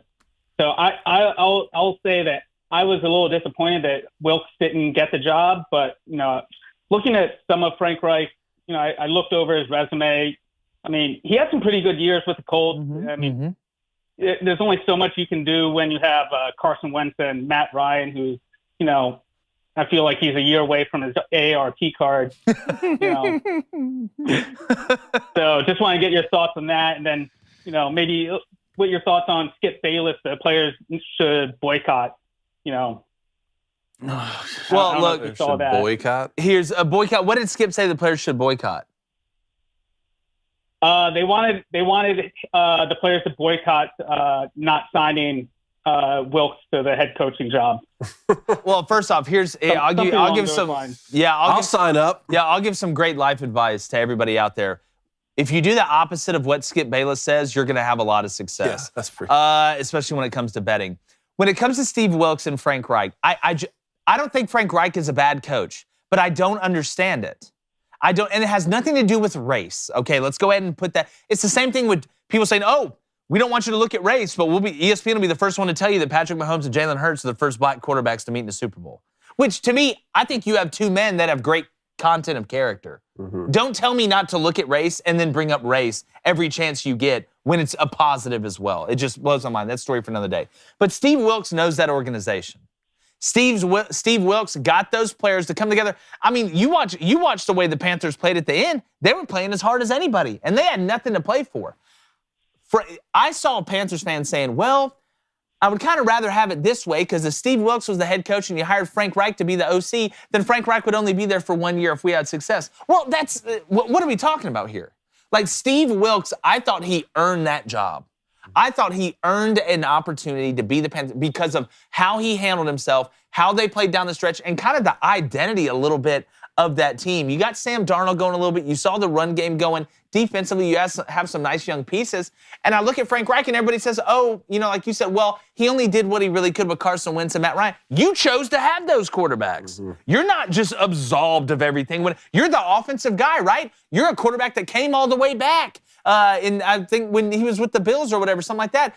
I'll say that I was a little disappointed that Wilkes didn't get the job, but you know, looking at some of Frank Reich, you know, I looked over his resume. I mean, he had some pretty good years with the Colts. I mean, there's only so much you can do when you have Carson Wentz and Matt Ryan, who's, you know, I feel like he's a year away from his AARP card. You know. So just want to get your thoughts on that, and then, you know, maybe what your thoughts on Skip Bayless, the players should boycott, you know. Well, look, boycott. Here's a boycott. What did Skip say the players should boycott? They wanted the players to boycott not signing Wilkes to the head coaching job. Well, first off, I'll give some. I'll sign up. Yeah, I'll give some great life advice to everybody out there. If you do the opposite of what Skip Bayless says, you're going to have a lot of success. Yeah, that's pretty. Especially when it comes to betting. When it comes to Steve Wilkes and Frank Reich, I don't think Frank Reich is a bad coach, but I don't understand it. And it has nothing to do with race. Okay, let's go ahead and put that. It's the same thing with people saying, "Oh, we don't want you to look at race, but ESPN will be the first one to tell you that Patrick Mahomes and Jalen Hurts are the first black quarterbacks to meet in the Super Bowl." Which, to me, I think you have two men that have great content of character. Don't tell me not to look at race and then bring up race every chance you get when it's a positive as well. It just blows my mind. That's a story for another day. But Steve Wilkes knows that organization. Steve Wilkes got those players to come together. I mean, you watch the way the Panthers played at the end. They were playing as hard as anybody, and they had nothing to play for. I saw a Panthers fan saying, well, I would kind of rather have it this way because if Steve Wilkes was the head coach and you hired Frank Reich to be the OC, then Frank Reich would only be there for 1 year if we had success. Well, that's what are we talking about here? Like Steve Wilkes, I thought he earned that job. I thought he earned an opportunity to be the Panthers because of how he handled himself, how they played down the stretch, and kind of the identity a little bit of that team. You got Sam Darnold going a little bit. You saw the run game going. Defensively, you have some nice young pieces. And I look at Frank Reich and everybody says, oh, you know, like you said, well, he only did what he really could with Carson Wentz and Matt Ryan. You chose to have those quarterbacks. You're not just absolved of everything. You're the offensive guy, right? You're a quarterback that came all the way back. And I think when he was with the Bills or whatever, something like that.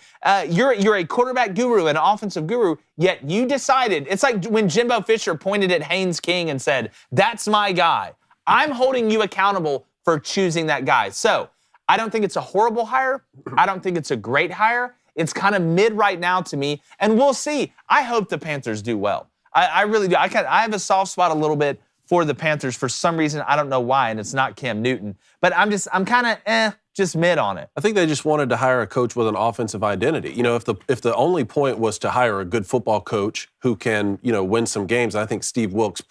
You're a quarterback guru, an offensive guru, yet you decided. It's like when Jimbo Fisher pointed at Haynes King and said, "That's my guy." I'm holding you accountable for choosing that guy. So I don't think it's a horrible hire. I don't think it's a great hire. It's kind of mid right now to me, and we'll see. I hope the Panthers do well. I really do. I have a soft spot a little bit for the Panthers for some reason. I don't know why, and it's not Cam Newton. But I'm kind of just mid on it. I think they just wanted to hire a coach with an offensive identity. You know, if the only point was to hire a good football coach who can, win some games, I think Steve Wilks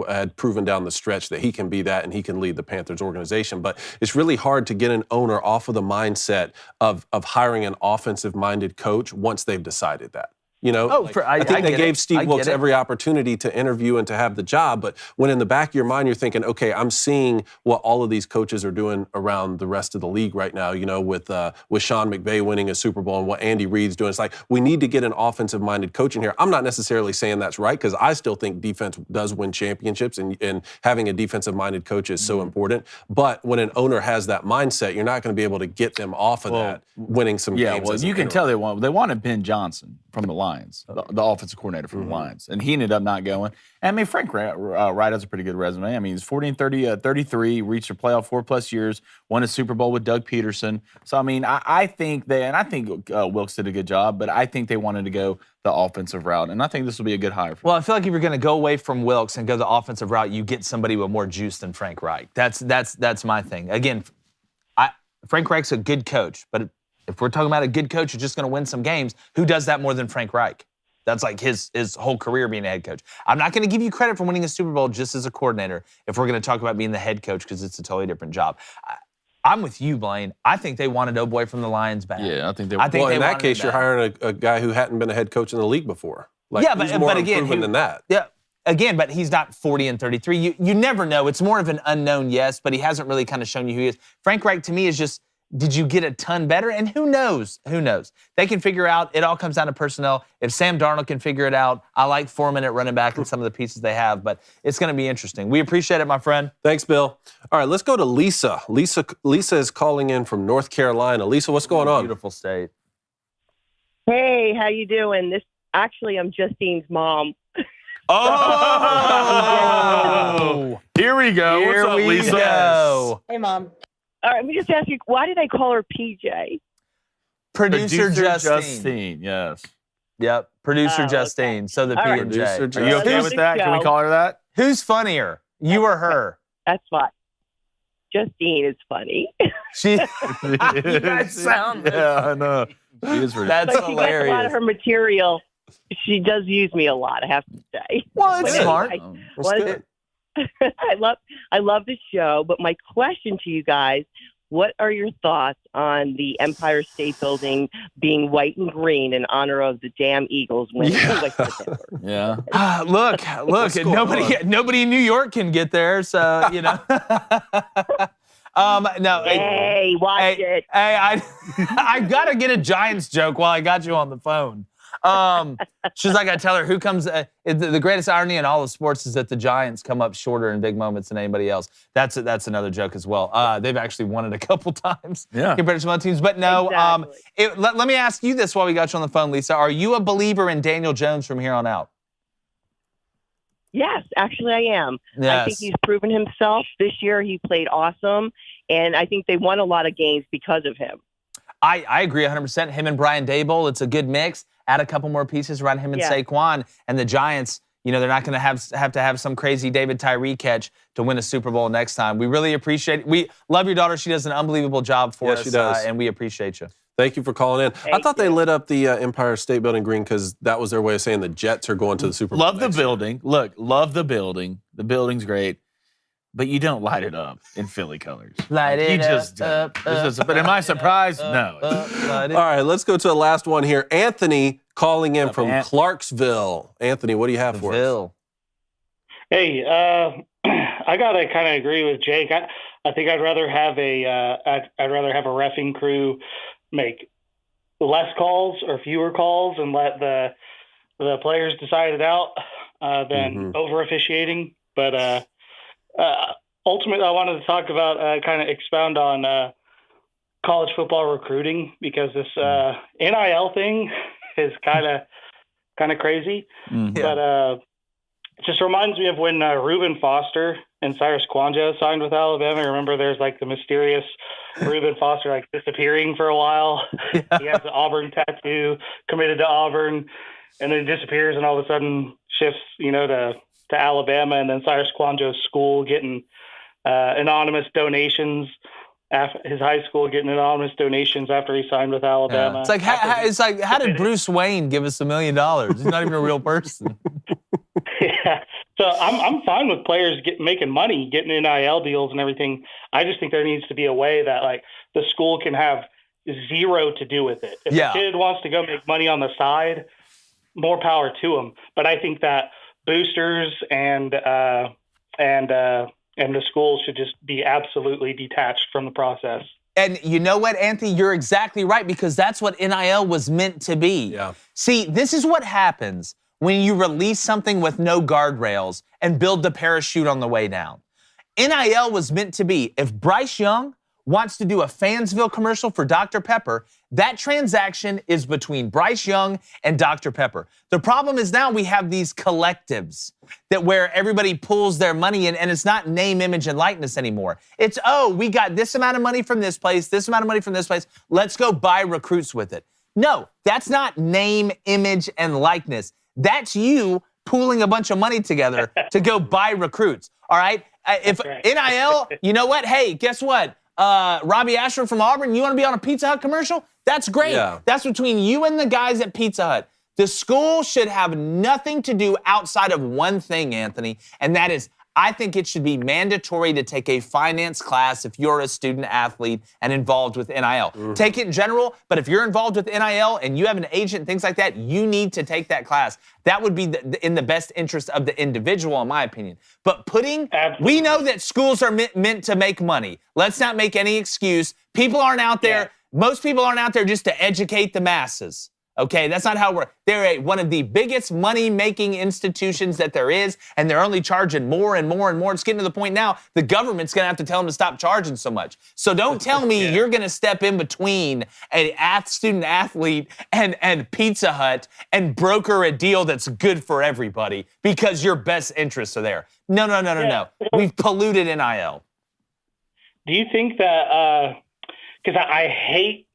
had proven down the stretch that he can be that and he can lead the Panthers organization. But it's really hard to get an owner off of the mindset of hiring an offensive-minded coach once they've decided that. I think they gave Steve Wilks every opportunity to interview and to have the job, but when in the back of your mind you're thinking, okay, I'm seeing what all of these coaches are doing around the rest of the league right now, with Sean McVay winning a Super Bowl and what Andy Reid's doing. It's like, we need to get an offensive-minded coach in here. I'm not necessarily saying that's right, because I still think defense does win championships, and having a defensive-minded coach is so important. But when an owner has that mindset, you're not going to be able to get them off of that, winning some games. Yeah, well, you can tell they wanted Ben Johnson from the Lions, the offensive coordinator from the Lions, and he ended up not going. And I mean, Frank Wright has a pretty good resume. I mean, he's 40-33, reached a playoff 4+ years, won a Super Bowl with Doug Peterson. So I mean, I think Wilks did a good job, but I think they wanted to go the offensive route, and I think this will be a good hire for them. Well, I feel like if you're going to go away from Wilks and go the offensive route, you get somebody with more juice than Frank Reich. That's my thing. Again, Frank Reich's a good coach, but if we're talking about a good coach who's just going to win some games, who does that more than Frank Reich? That's like his whole career being a head coach. I'm not going to give you credit for winning a Super Bowl just as a coordinator if we're going to talk about being the head coach, because it's a totally different job. I'm with you, Blaine. I think they wanted Oh Boy from the Lions back. Yeah, I think they well, in that case, you're hiring a guy who hadn't been a head coach in the league before. But again, than that. Yeah. Again, but he's not 40-33. You never know. It's more of an unknown, yes, but he hasn't really kind of shown you who he is. Frank Reich, to me, is just, did you get a ton better? And who knows? Who knows? They can figure out. It all comes down to personnel. If Sam Darnold can figure it out, I like Foreman at running back and some of the pieces they have, but it's going to be interesting. We appreciate it, my friend. Thanks, Bill. All right, let's go to Lisa. Lisa is calling in from North Carolina. Lisa, what's going on? Beautiful state. Hey, how you doing? Actually, I'm Justine's mom. Oh! Here we go. What's up, Lisa? Go. Hey, Mom. All right, let me just ask you, why did I call her PJ? Producer Justine, yes. Yep, producer Justine. Okay. So the P and J. Are you okay with that? Can we call her that? Who's funnier, you or her? That's fine. Justine is funny. You guys sound good. Yeah, I know. She is That's but hilarious. She gets a lot of her material. She does use me a lot, I have to say. Well, it's smart. I love the show, but my question to you guys, what are your thoughts on the Empire State Building being white and green in honor of the damn Eagles winning? Yeah. Look, nobody in New York can get there, so, No. Hey, watch it. Hey, I got to get a Giants joke while I got you on the phone. She's like, I tell her, who comes, the greatest irony in all of sports is that the Giants come up shorter in big moments than anybody else. That's another joke as well. They've actually won it a couple times compared to some other teams. But no, exactly. Let me ask you this while we got you on the phone, Lisa. Are you a believer in Daniel Jones from here on out? Yes, actually I am. Yes. I think he's proven himself. This year he played awesome, and I think they won a lot of games because of him. I agree 100%. Him and Brian Daboll, it's a good mix. Add a couple more pieces around him and Saquon. And the Giants, they're not going to have to have some crazy David Tyree catch to win a Super Bowl next time. We really appreciate it. We love your daughter. She does an unbelievable job for us. She does. And we appreciate you. Thank you for calling in. I thought they lit up the Empire State Building green because that was their way of saying the Jets are going to the Super Bowl. Love the building. Look, love the building. The building's great. But you don't light it up in Philly colors. Light it up. But am I surprised? No. All right, let's go to the last one here. Anthony calling in from Clarksville. Anthony, what do you have for us? Hey, I gotta kind of agree with Jake. I think I'd rather have a reffing crew make less calls or fewer calls and let the players decide it out than over officiating. But ultimately, I wanted to talk about kind of expound on college football recruiting because this NIL thing is kind of crazy. But it just reminds me of when Reuben Foster and Cyrus Kwanzaa signed with Alabama. Remember, there's like the mysterious Reuben Foster like disappearing for a while. He has an Auburn tattoo, committed to Auburn, and then disappears, and all of a sudden shifts, to Alabama, and then Cyrus Kwanzaa's school getting anonymous donations. His high school getting anonymous donations after he signed with Alabama. Yeah. It's like how did Bruce Wayne give us $1 million? He's not even a real person. Yeah. So I'm fine with players making money, getting NIL deals and everything. I just think there needs to be a way that like the school can have zero to do with it. If a kid wants to go make money on the side, more power to him. But I think that boosters and the schools should just be absolutely detached from the process. And you know what, Anthony? You're exactly right, because that's what NIL was meant to be. Yeah. See, this is what happens when you release something with no guardrails and build the parachute on the way down. NIL was meant to be, if Bryce Young wants to do a Fansville commercial for Dr. Pepper, that transaction is between Bryce Young and Dr. Pepper. The problem is now we have these collectives that where everybody pulls their money in, and it's not name, image, and likeness anymore. It's, we got this amount of money from this place, this amount of money from this place. Let's go buy recruits with it. No, that's not name, image, and likeness. That's you pooling a bunch of money together to go buy recruits, all right? If NIL, you know what? Hey, guess what? Robbie Ashford from Auburn, you want to be on a Pizza Hut commercial? That's great. Yeah. That's between you and the guys at Pizza Hut. The school should have nothing to do outside of one thing, Anthony, and that is I think it should be mandatory to take a finance class if you're a student athlete and involved with NIL. Mm-hmm. Take it in general, but if you're involved with NIL and you have an agent and things like that, you need to take that class. That would be in the best interest of the individual, in my opinion. But we know that schools are meant to make money. Let's not make any excuse. People aren't out there, most people aren't out there just to educate the masses. Okay, that's not how we're. They're one of the biggest money-making institutions that there is, and they're only charging more and more and more. It's getting to the point now the government's going to have to tell them to stop charging so much. So don't tell me you're going to step in between a student-athlete and Pizza Hut and broker a deal that's good for everybody because your best interests are there. No. We've polluted NIL. Do you think that, because I hate,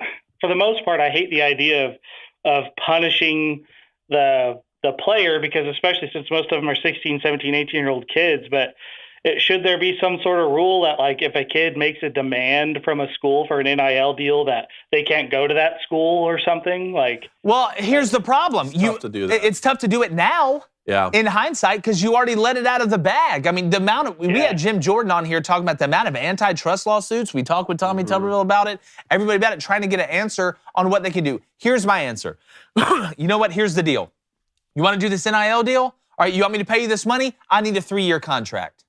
for the most part, I hate the idea of punishing the player, because especially since most of them are 16, 17, 18-year-old kids, but should there be some sort of rule that, like, if a kid makes a demand from a school for an NIL deal that they can't go to that school or something? Well, here's the problem. It's tough to do that. It's tough to do it now. Yeah. In hindsight, because you already let it out of the bag. I mean, the amount of, we had Jim Jordan on here talking about the amount of antitrust lawsuits. We talked with Tommy Tuberville about it, everybody about it, trying to get an answer on what they can do. Here's my answer. You know what? Here's the deal. You want to do this NIL deal? All right, you want me to pay you this money? I need a 3-year contract.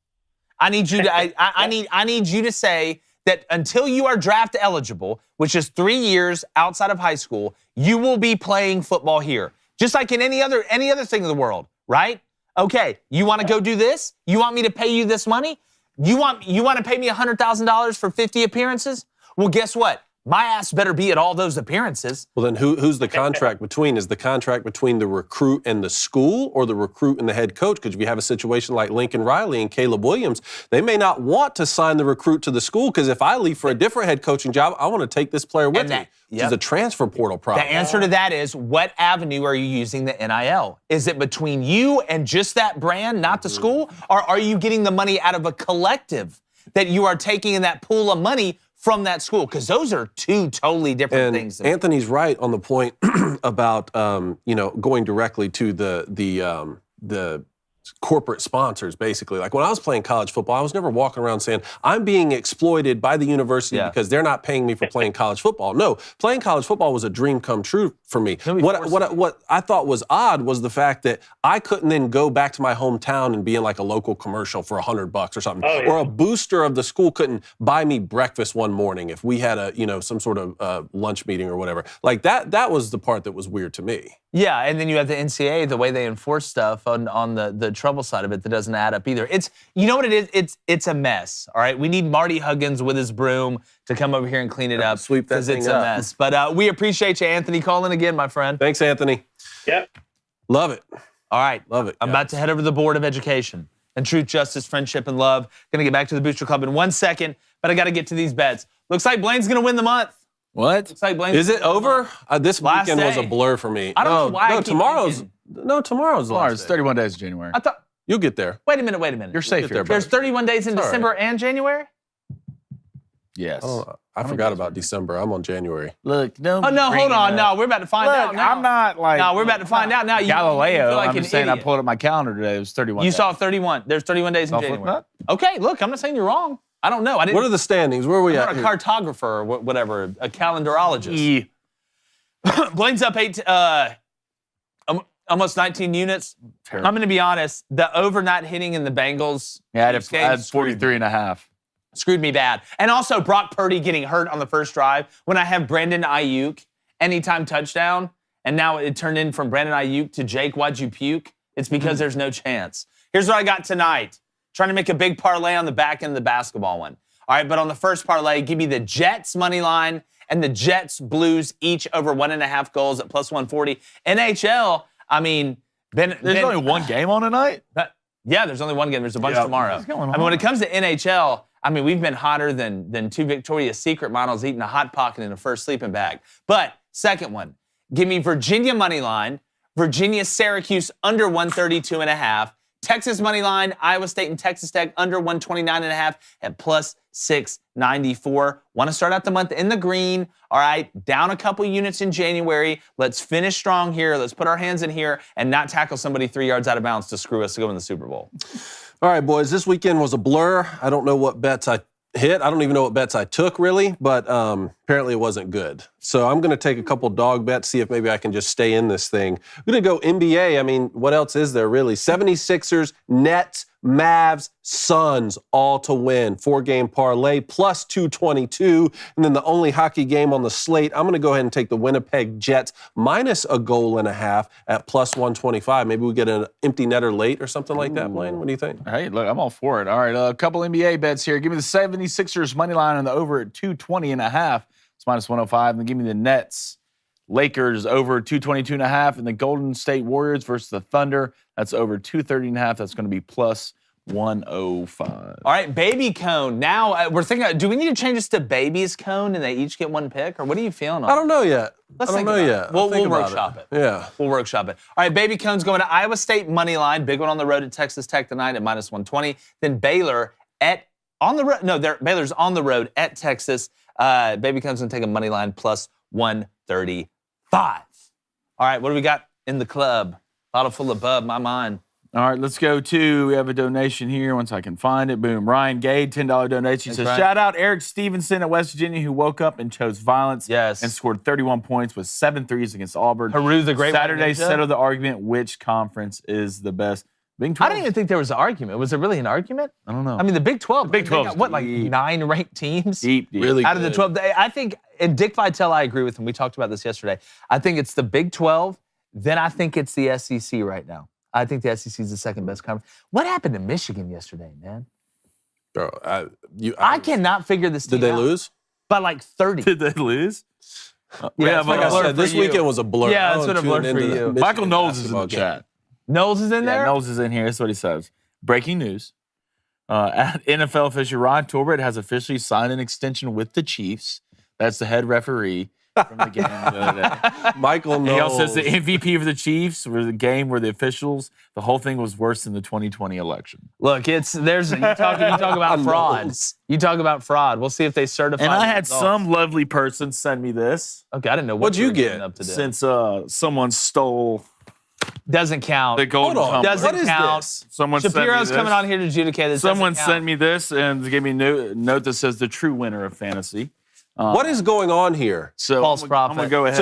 I need you to, I need you to say that until you are draft eligible, which is 3 years outside of high school, you will be playing football here. Just like in any other thing in the world. Right? Okay, you want to go do this? You want me to pay you this money? You want to pay me $100,000 for 50 appearances? Well, guess what? My ass better be at all those appearances. Well, then who's the contract between? Is the contract between the recruit and the school, or the recruit and the head coach? Because we have a situation like Lincoln Riley and Caleb Williams. They may not want to sign the recruit to the school, because if I leave for a different head coaching job, I want to take this player with me. Which is a transfer portal problem. The answer to that is, what avenue are you using the NIL? Is it between you and just that brand, not the school? Or are you getting the money out of a collective that you are taking in that pool of money from that school? Because those are two totally different things. Anthony's right on the point about going directly to the corporate sponsors, basically. Like when I was playing college football, I was never walking around saying, I'm being exploited by the university because they're not paying me for playing college football. No, playing college football was a dream come true for me. What I thought was odd was the fact that I couldn't then go back to my hometown and be in like a local commercial for $100 or something. Oh, yeah. Or a booster of the school couldn't buy me breakfast one morning if we had some sort of lunch meeting or whatever. Like that was the part that was weird to me. Yeah, and then you have the NCAA, the way they enforce stuff on the trouble side of it that doesn't add up either. You know what it is? It's a mess, all right? We need Marty Huggins with his broom to come over here and clean it up. Sweep that thing it's a mess. But we appreciate you, Anthony. Call in again, my friend. Thanks, Anthony. Yep. Love it. All right. Love it. I'm about to head over to the Board of Education and Truth, Justice, Friendship, and Love. Going to get back to the Booster Club in 1 second, but I got to get to these bets. Looks like Blaine's going to win the month. What? Looks like Blaine's Is it over? This Last weekend was day. a blur for me. I don't know why I keep tomorrow's thinking. tomorrow's the last It's day. 31 days of January. I thought. You'll get there. Wait a minute. You're safe get here. there, There's 31 days in It's all December and January? Yes. Oh, I forgot about December. I'm on January. Look, no. Oh, no, hold on. No, we're about to find out now. I'm not like. No, we're about to find out now. You Galileo. feel like I'm an just saying idiot. I pulled up my calendar today. It was 31 You days. saw 31. There's 31 days in I'll flip January. that. Okay, look, I'm not saying you're wrong. I don't know. I didn't. What are the standings? Where are we I'm at? not a cartographer or whatever, a calendarologist. Blaine's up almost 19 units. Terrible. I'm going to be honest. The over not hitting in the Bengals. Yeah, I Chiefs game had 43 and a half. Screwed me bad. And also Brock Purdy getting hurt on the first drive when I have Brandon Ayuk anytime touchdown, and now it turned in from Brandon Ayuk to Jake, why'd you puke? It's because there's no chance. Here's what I got tonight. Trying to make a big parlay on the back end of the basketball one. All right, but on the first parlay, give me the Jets money line and the Jets Blues each over 1.5 goals at plus 140. NHL, I mean, There's only one game on tonight? Yeah, there's only one game. There's a bunch tomorrow. What's going on? I mean, when it comes to NHL, I mean, we've been hotter than two Victoria's Secret models eating a Hot Pocket in a first sleeping bag. But second one, give me Virginia money line, Virginia Syracuse under 132.5, Texas money line, Iowa State and Texas Tech under 129.5 at plus 694. Want to start out the month in the green. All right, down a couple units in January. Let's finish strong here. Let's put our hands in here and not tackle somebody 3 yards out of bounds to screw us to go in the Super Bowl. All right, boys, this weekend was a blur. I don't know what bets I hit. I don't even know what bets I took, really, but apparently it wasn't good. So I'm going to take a couple dog bets, see if maybe I can just stay in this thing. I'm going to go NBA. I mean, what else is there, really? 76ers, Nets, Mavs, Suns, all to win. 4-game parlay, plus 222. And then the only hockey game on the slate, I'm going to go ahead and take the Winnipeg Jets minus a goal and a half at plus 125. Maybe we get an empty netter late or something like that, Blaine. What do you think? Hey, look, I'm all for it. All right, a couple NBA bets here. Give me the 76ers money line on the over at 220.5. It's minus 105. And give me the Nets, Lakers over 222.5, and the Golden State Warriors versus the Thunder. That's over 230.5. That's going to be plus 105. All right, baby cone. Now we're thinking, do we need to change this to baby's cone and they each get one pick? Or what are you feeling on I don't know yet. Let's I don't think know about yet. it. We'll Think about workshop it. Yeah. We'll workshop it. All right, baby cone's going to Iowa State money line. Big one on the road at Texas Tech tonight at minus 120. Then Baylor on the road. No, Baylor's on the road at Texas. Baby cone's going to take a money line plus 135. All right, what do we got in the club? Bottle full of bub, my mind. All right, let's go to, we have a donation here once I can find it. Boom. Ryan Gade, $10 donation. He says, Ryan. shout out Eric Stevenson at West Virginia who woke up and chose violence. Yes. And scored 31 points with 7 threes against Auburn. Haru the Great White Saturday Ninja. settled the argument, which conference is the best. Big 12. I don't even think there was an argument. Was there really an argument? I don't know. I mean, the Big 12. Big they 12 got, is what, like deep. 9 ranked teams? Deep. Really Out of the good. 12. I think, and Dick Vitale, I agree with him. We talked about this yesterday. I think it's the Big 12. Then I think it's the SEC right now. I think the SEC is the second best conference. What happened to Michigan yesterday, man? Bro, I cannot figure this team Did they out. lose? By like 30. Did they lose? Yeah, it's Like like a I blur said, for this you. weekend was a blur. Yeah, I it's don't been a blur tune for into the you. Michigan Michael Knowles is in basketball the game. chat. Knowles is in there? Yeah, Knowles is in here. That's what he says. Breaking news. NFL official Ron Torbert has officially signed an extension with the Chiefs. That's the head referee from the game the other day. Michael And Knowles. he also says the MVP for the Chiefs were the game where the officials, the whole thing was worse than the 2020 election. Look, you talk about fraud. Knowles. You talk about fraud. We'll see if they certify. And I the had results. some lovely person send me this Okay, I didn't know what What'd you were getting get? up to do. since someone stole Doesn't count. the golden Hold on. tumbler. Doesn't What is count. this? Someone sent me Shapiro's this. coming on here to adjudicate this. Someone Doesn't count. sent me this and gave me a note that says the true winner of fantasy. What is going on here? So False I'm prophet. gonna go ahead.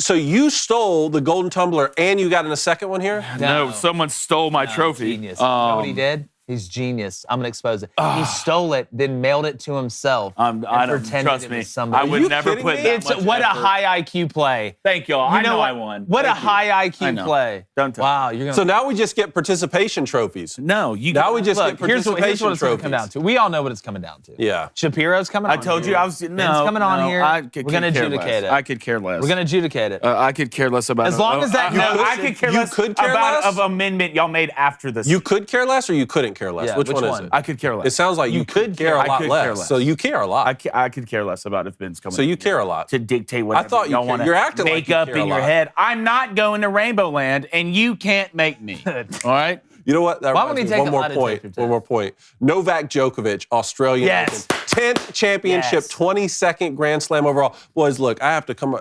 So you stole the golden tumbler and you got in a second one here? no, someone stole my trophy. Genius. You know what he did? He's genius. I'm gonna expose it. He stole it, then mailed it to himself. I and don't pretended trust it me. was somebody. I would never kidding put me? that It's much what a effort. high IQ play. Thank y'all. You I know what? I won. What Thank a you. high I IQ know. play. Don't tell Wow, you're gonna. So now we just get participation trophies. No, you. Now we just Look, get here's participation what it's gonna come down trophies. to. We all know what it's coming down to. Yeah. Shapiro's coming on. I told here. you I was. No, Ben's coming on no, here. I We're gonna care adjudicate less. it. I could care less. We're gonna adjudicate it. I could care less about. As long as that no, note- I could care You less could care about less? of amendment y'all made after this. You could care less or you couldn't care less? Yeah, which which one is one? it? I could care less. It sounds like you could care a I lot could less. care less. So you care a lot. I could care less about if Ben's coming. So you care a lot. to dictate what I thought you y'all cared. want to You're acting like make you up care a in your lot. head. I'm not going to Rainbow Land, and you can't make me. All right. You know what? That Why reminds would he me take of a one lie more to point. take One more point. Novak Djokovic, Australian Yes. Open, 10th championship, Yes. 22nd Grand Slam overall. Boys, look, I have to come.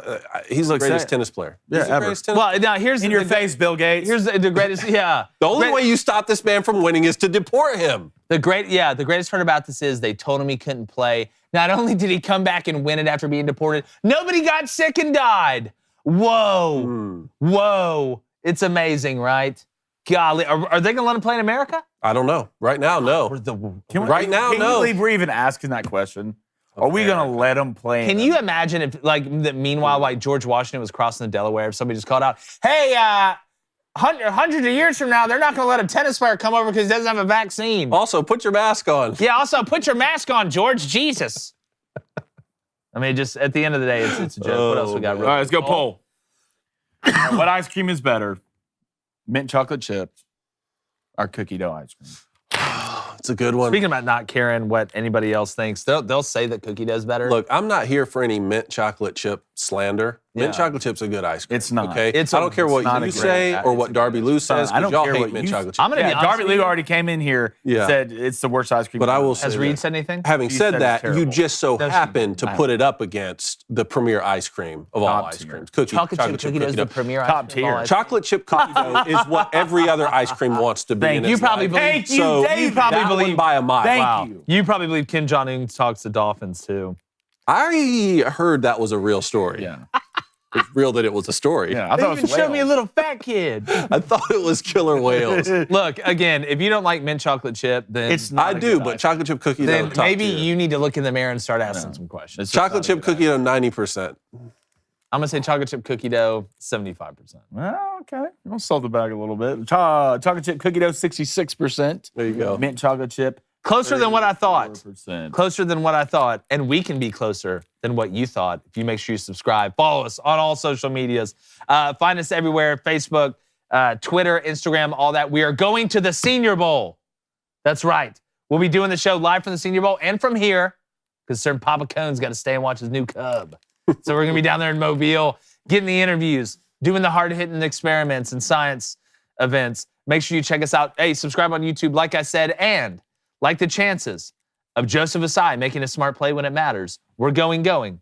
He's the Look, greatest say it. tennis player. Yeah, He's the ever. greatest tennis. Well, now here's In your face, Bill Gates. Here's the greatest. Yeah. The only way you stop this man from winning is to deport him. The greatest part about this is they told him he couldn't play. Not only did he come back and win it after being deported, nobody got sick and died. Whoa. Whoa. It's amazing, right? Golly. Are they going to let him play in America? I don't know. Right now, no. Right now, Can no. you believe we're even asking that question? Are we going to let him play? Can you imagine if, meanwhile, George Washington was crossing the Delaware, if somebody just called out, hey, hundreds of years from now, they're not going to let a tennis player come over because he doesn't have a vaccine. Also, put your mask on. Yeah, also, put your mask on, George. Jesus. I mean, just at the end of the day, it's a joke. What else we got? All right, let's go poll. What ice cream is better? Mint chocolate chip or cookie dough ice cream? It's a good one. Speaking about not caring what anybody else thinks, they'll say that cookie does better. Look, I'm not here for any mint chocolate chip slander. Mint chocolate chip's a good ice cream. It's not. Okay? I don't care what you say or what Darby Lou says, I don't because y'all care hate what mint you chocolate chip. I'm gonna be honest Darby with Lou you. already came in here Yeah. said it's the worst ice cream. But I will say Has Reed that. said anything? Having She said said that, it's you terrible. just so No, she happened to didn't. put it up against the premier ice cream of all Top ice tier. creams. Chocolate chip cookie dough is the premier ice Top cream of all tier. ice cream. Chocolate chip cookie dough is what every other ice cream wants to be. Thank in you. its You probably life. believe- Thank you, So Dave. you probably That believe one by a mile. Thank Wow. you. You probably believe Kim Jong-un talks to dolphins, too. I heard that was a real story. Yeah. It's real that it was a story. Yeah. I They thought even it was showed me a whales. little fat kid. I thought it was killer whales. Look, again, if you don't like mint chocolate chip, then It's not I a do, good but ice chocolate chip cookie dough, then top maybe tier. you need to look in the mirror and start asking some questions. It's just Chocolate not a chip good cookie dough, 90%. I'm gonna say chocolate chip cookie dough, 75%. Well, okay. We'll salt the bag a little bit. Chocolate chip cookie dough, 66%. There you go. Mint chocolate chip, Closer than what I thought. 34%. Closer than what I thought. And we can be closer than what you thought if you make sure you subscribe. Follow us on all social medias. Find us everywhere, Facebook, Twitter, Instagram, all that. We are going to the Senior Bowl. That's right. We'll be doing the show live from the Senior Bowl and from here because Sir Papa Cone's got to stay and watch his new cub. So we're going to be down there in Mobile, getting the interviews, doing the hard-hitting experiments and science events. Make sure you check us out. Hey, subscribe on YouTube, like I said, and like the chances of Joseph Asai making a smart play when it matters. We're gone.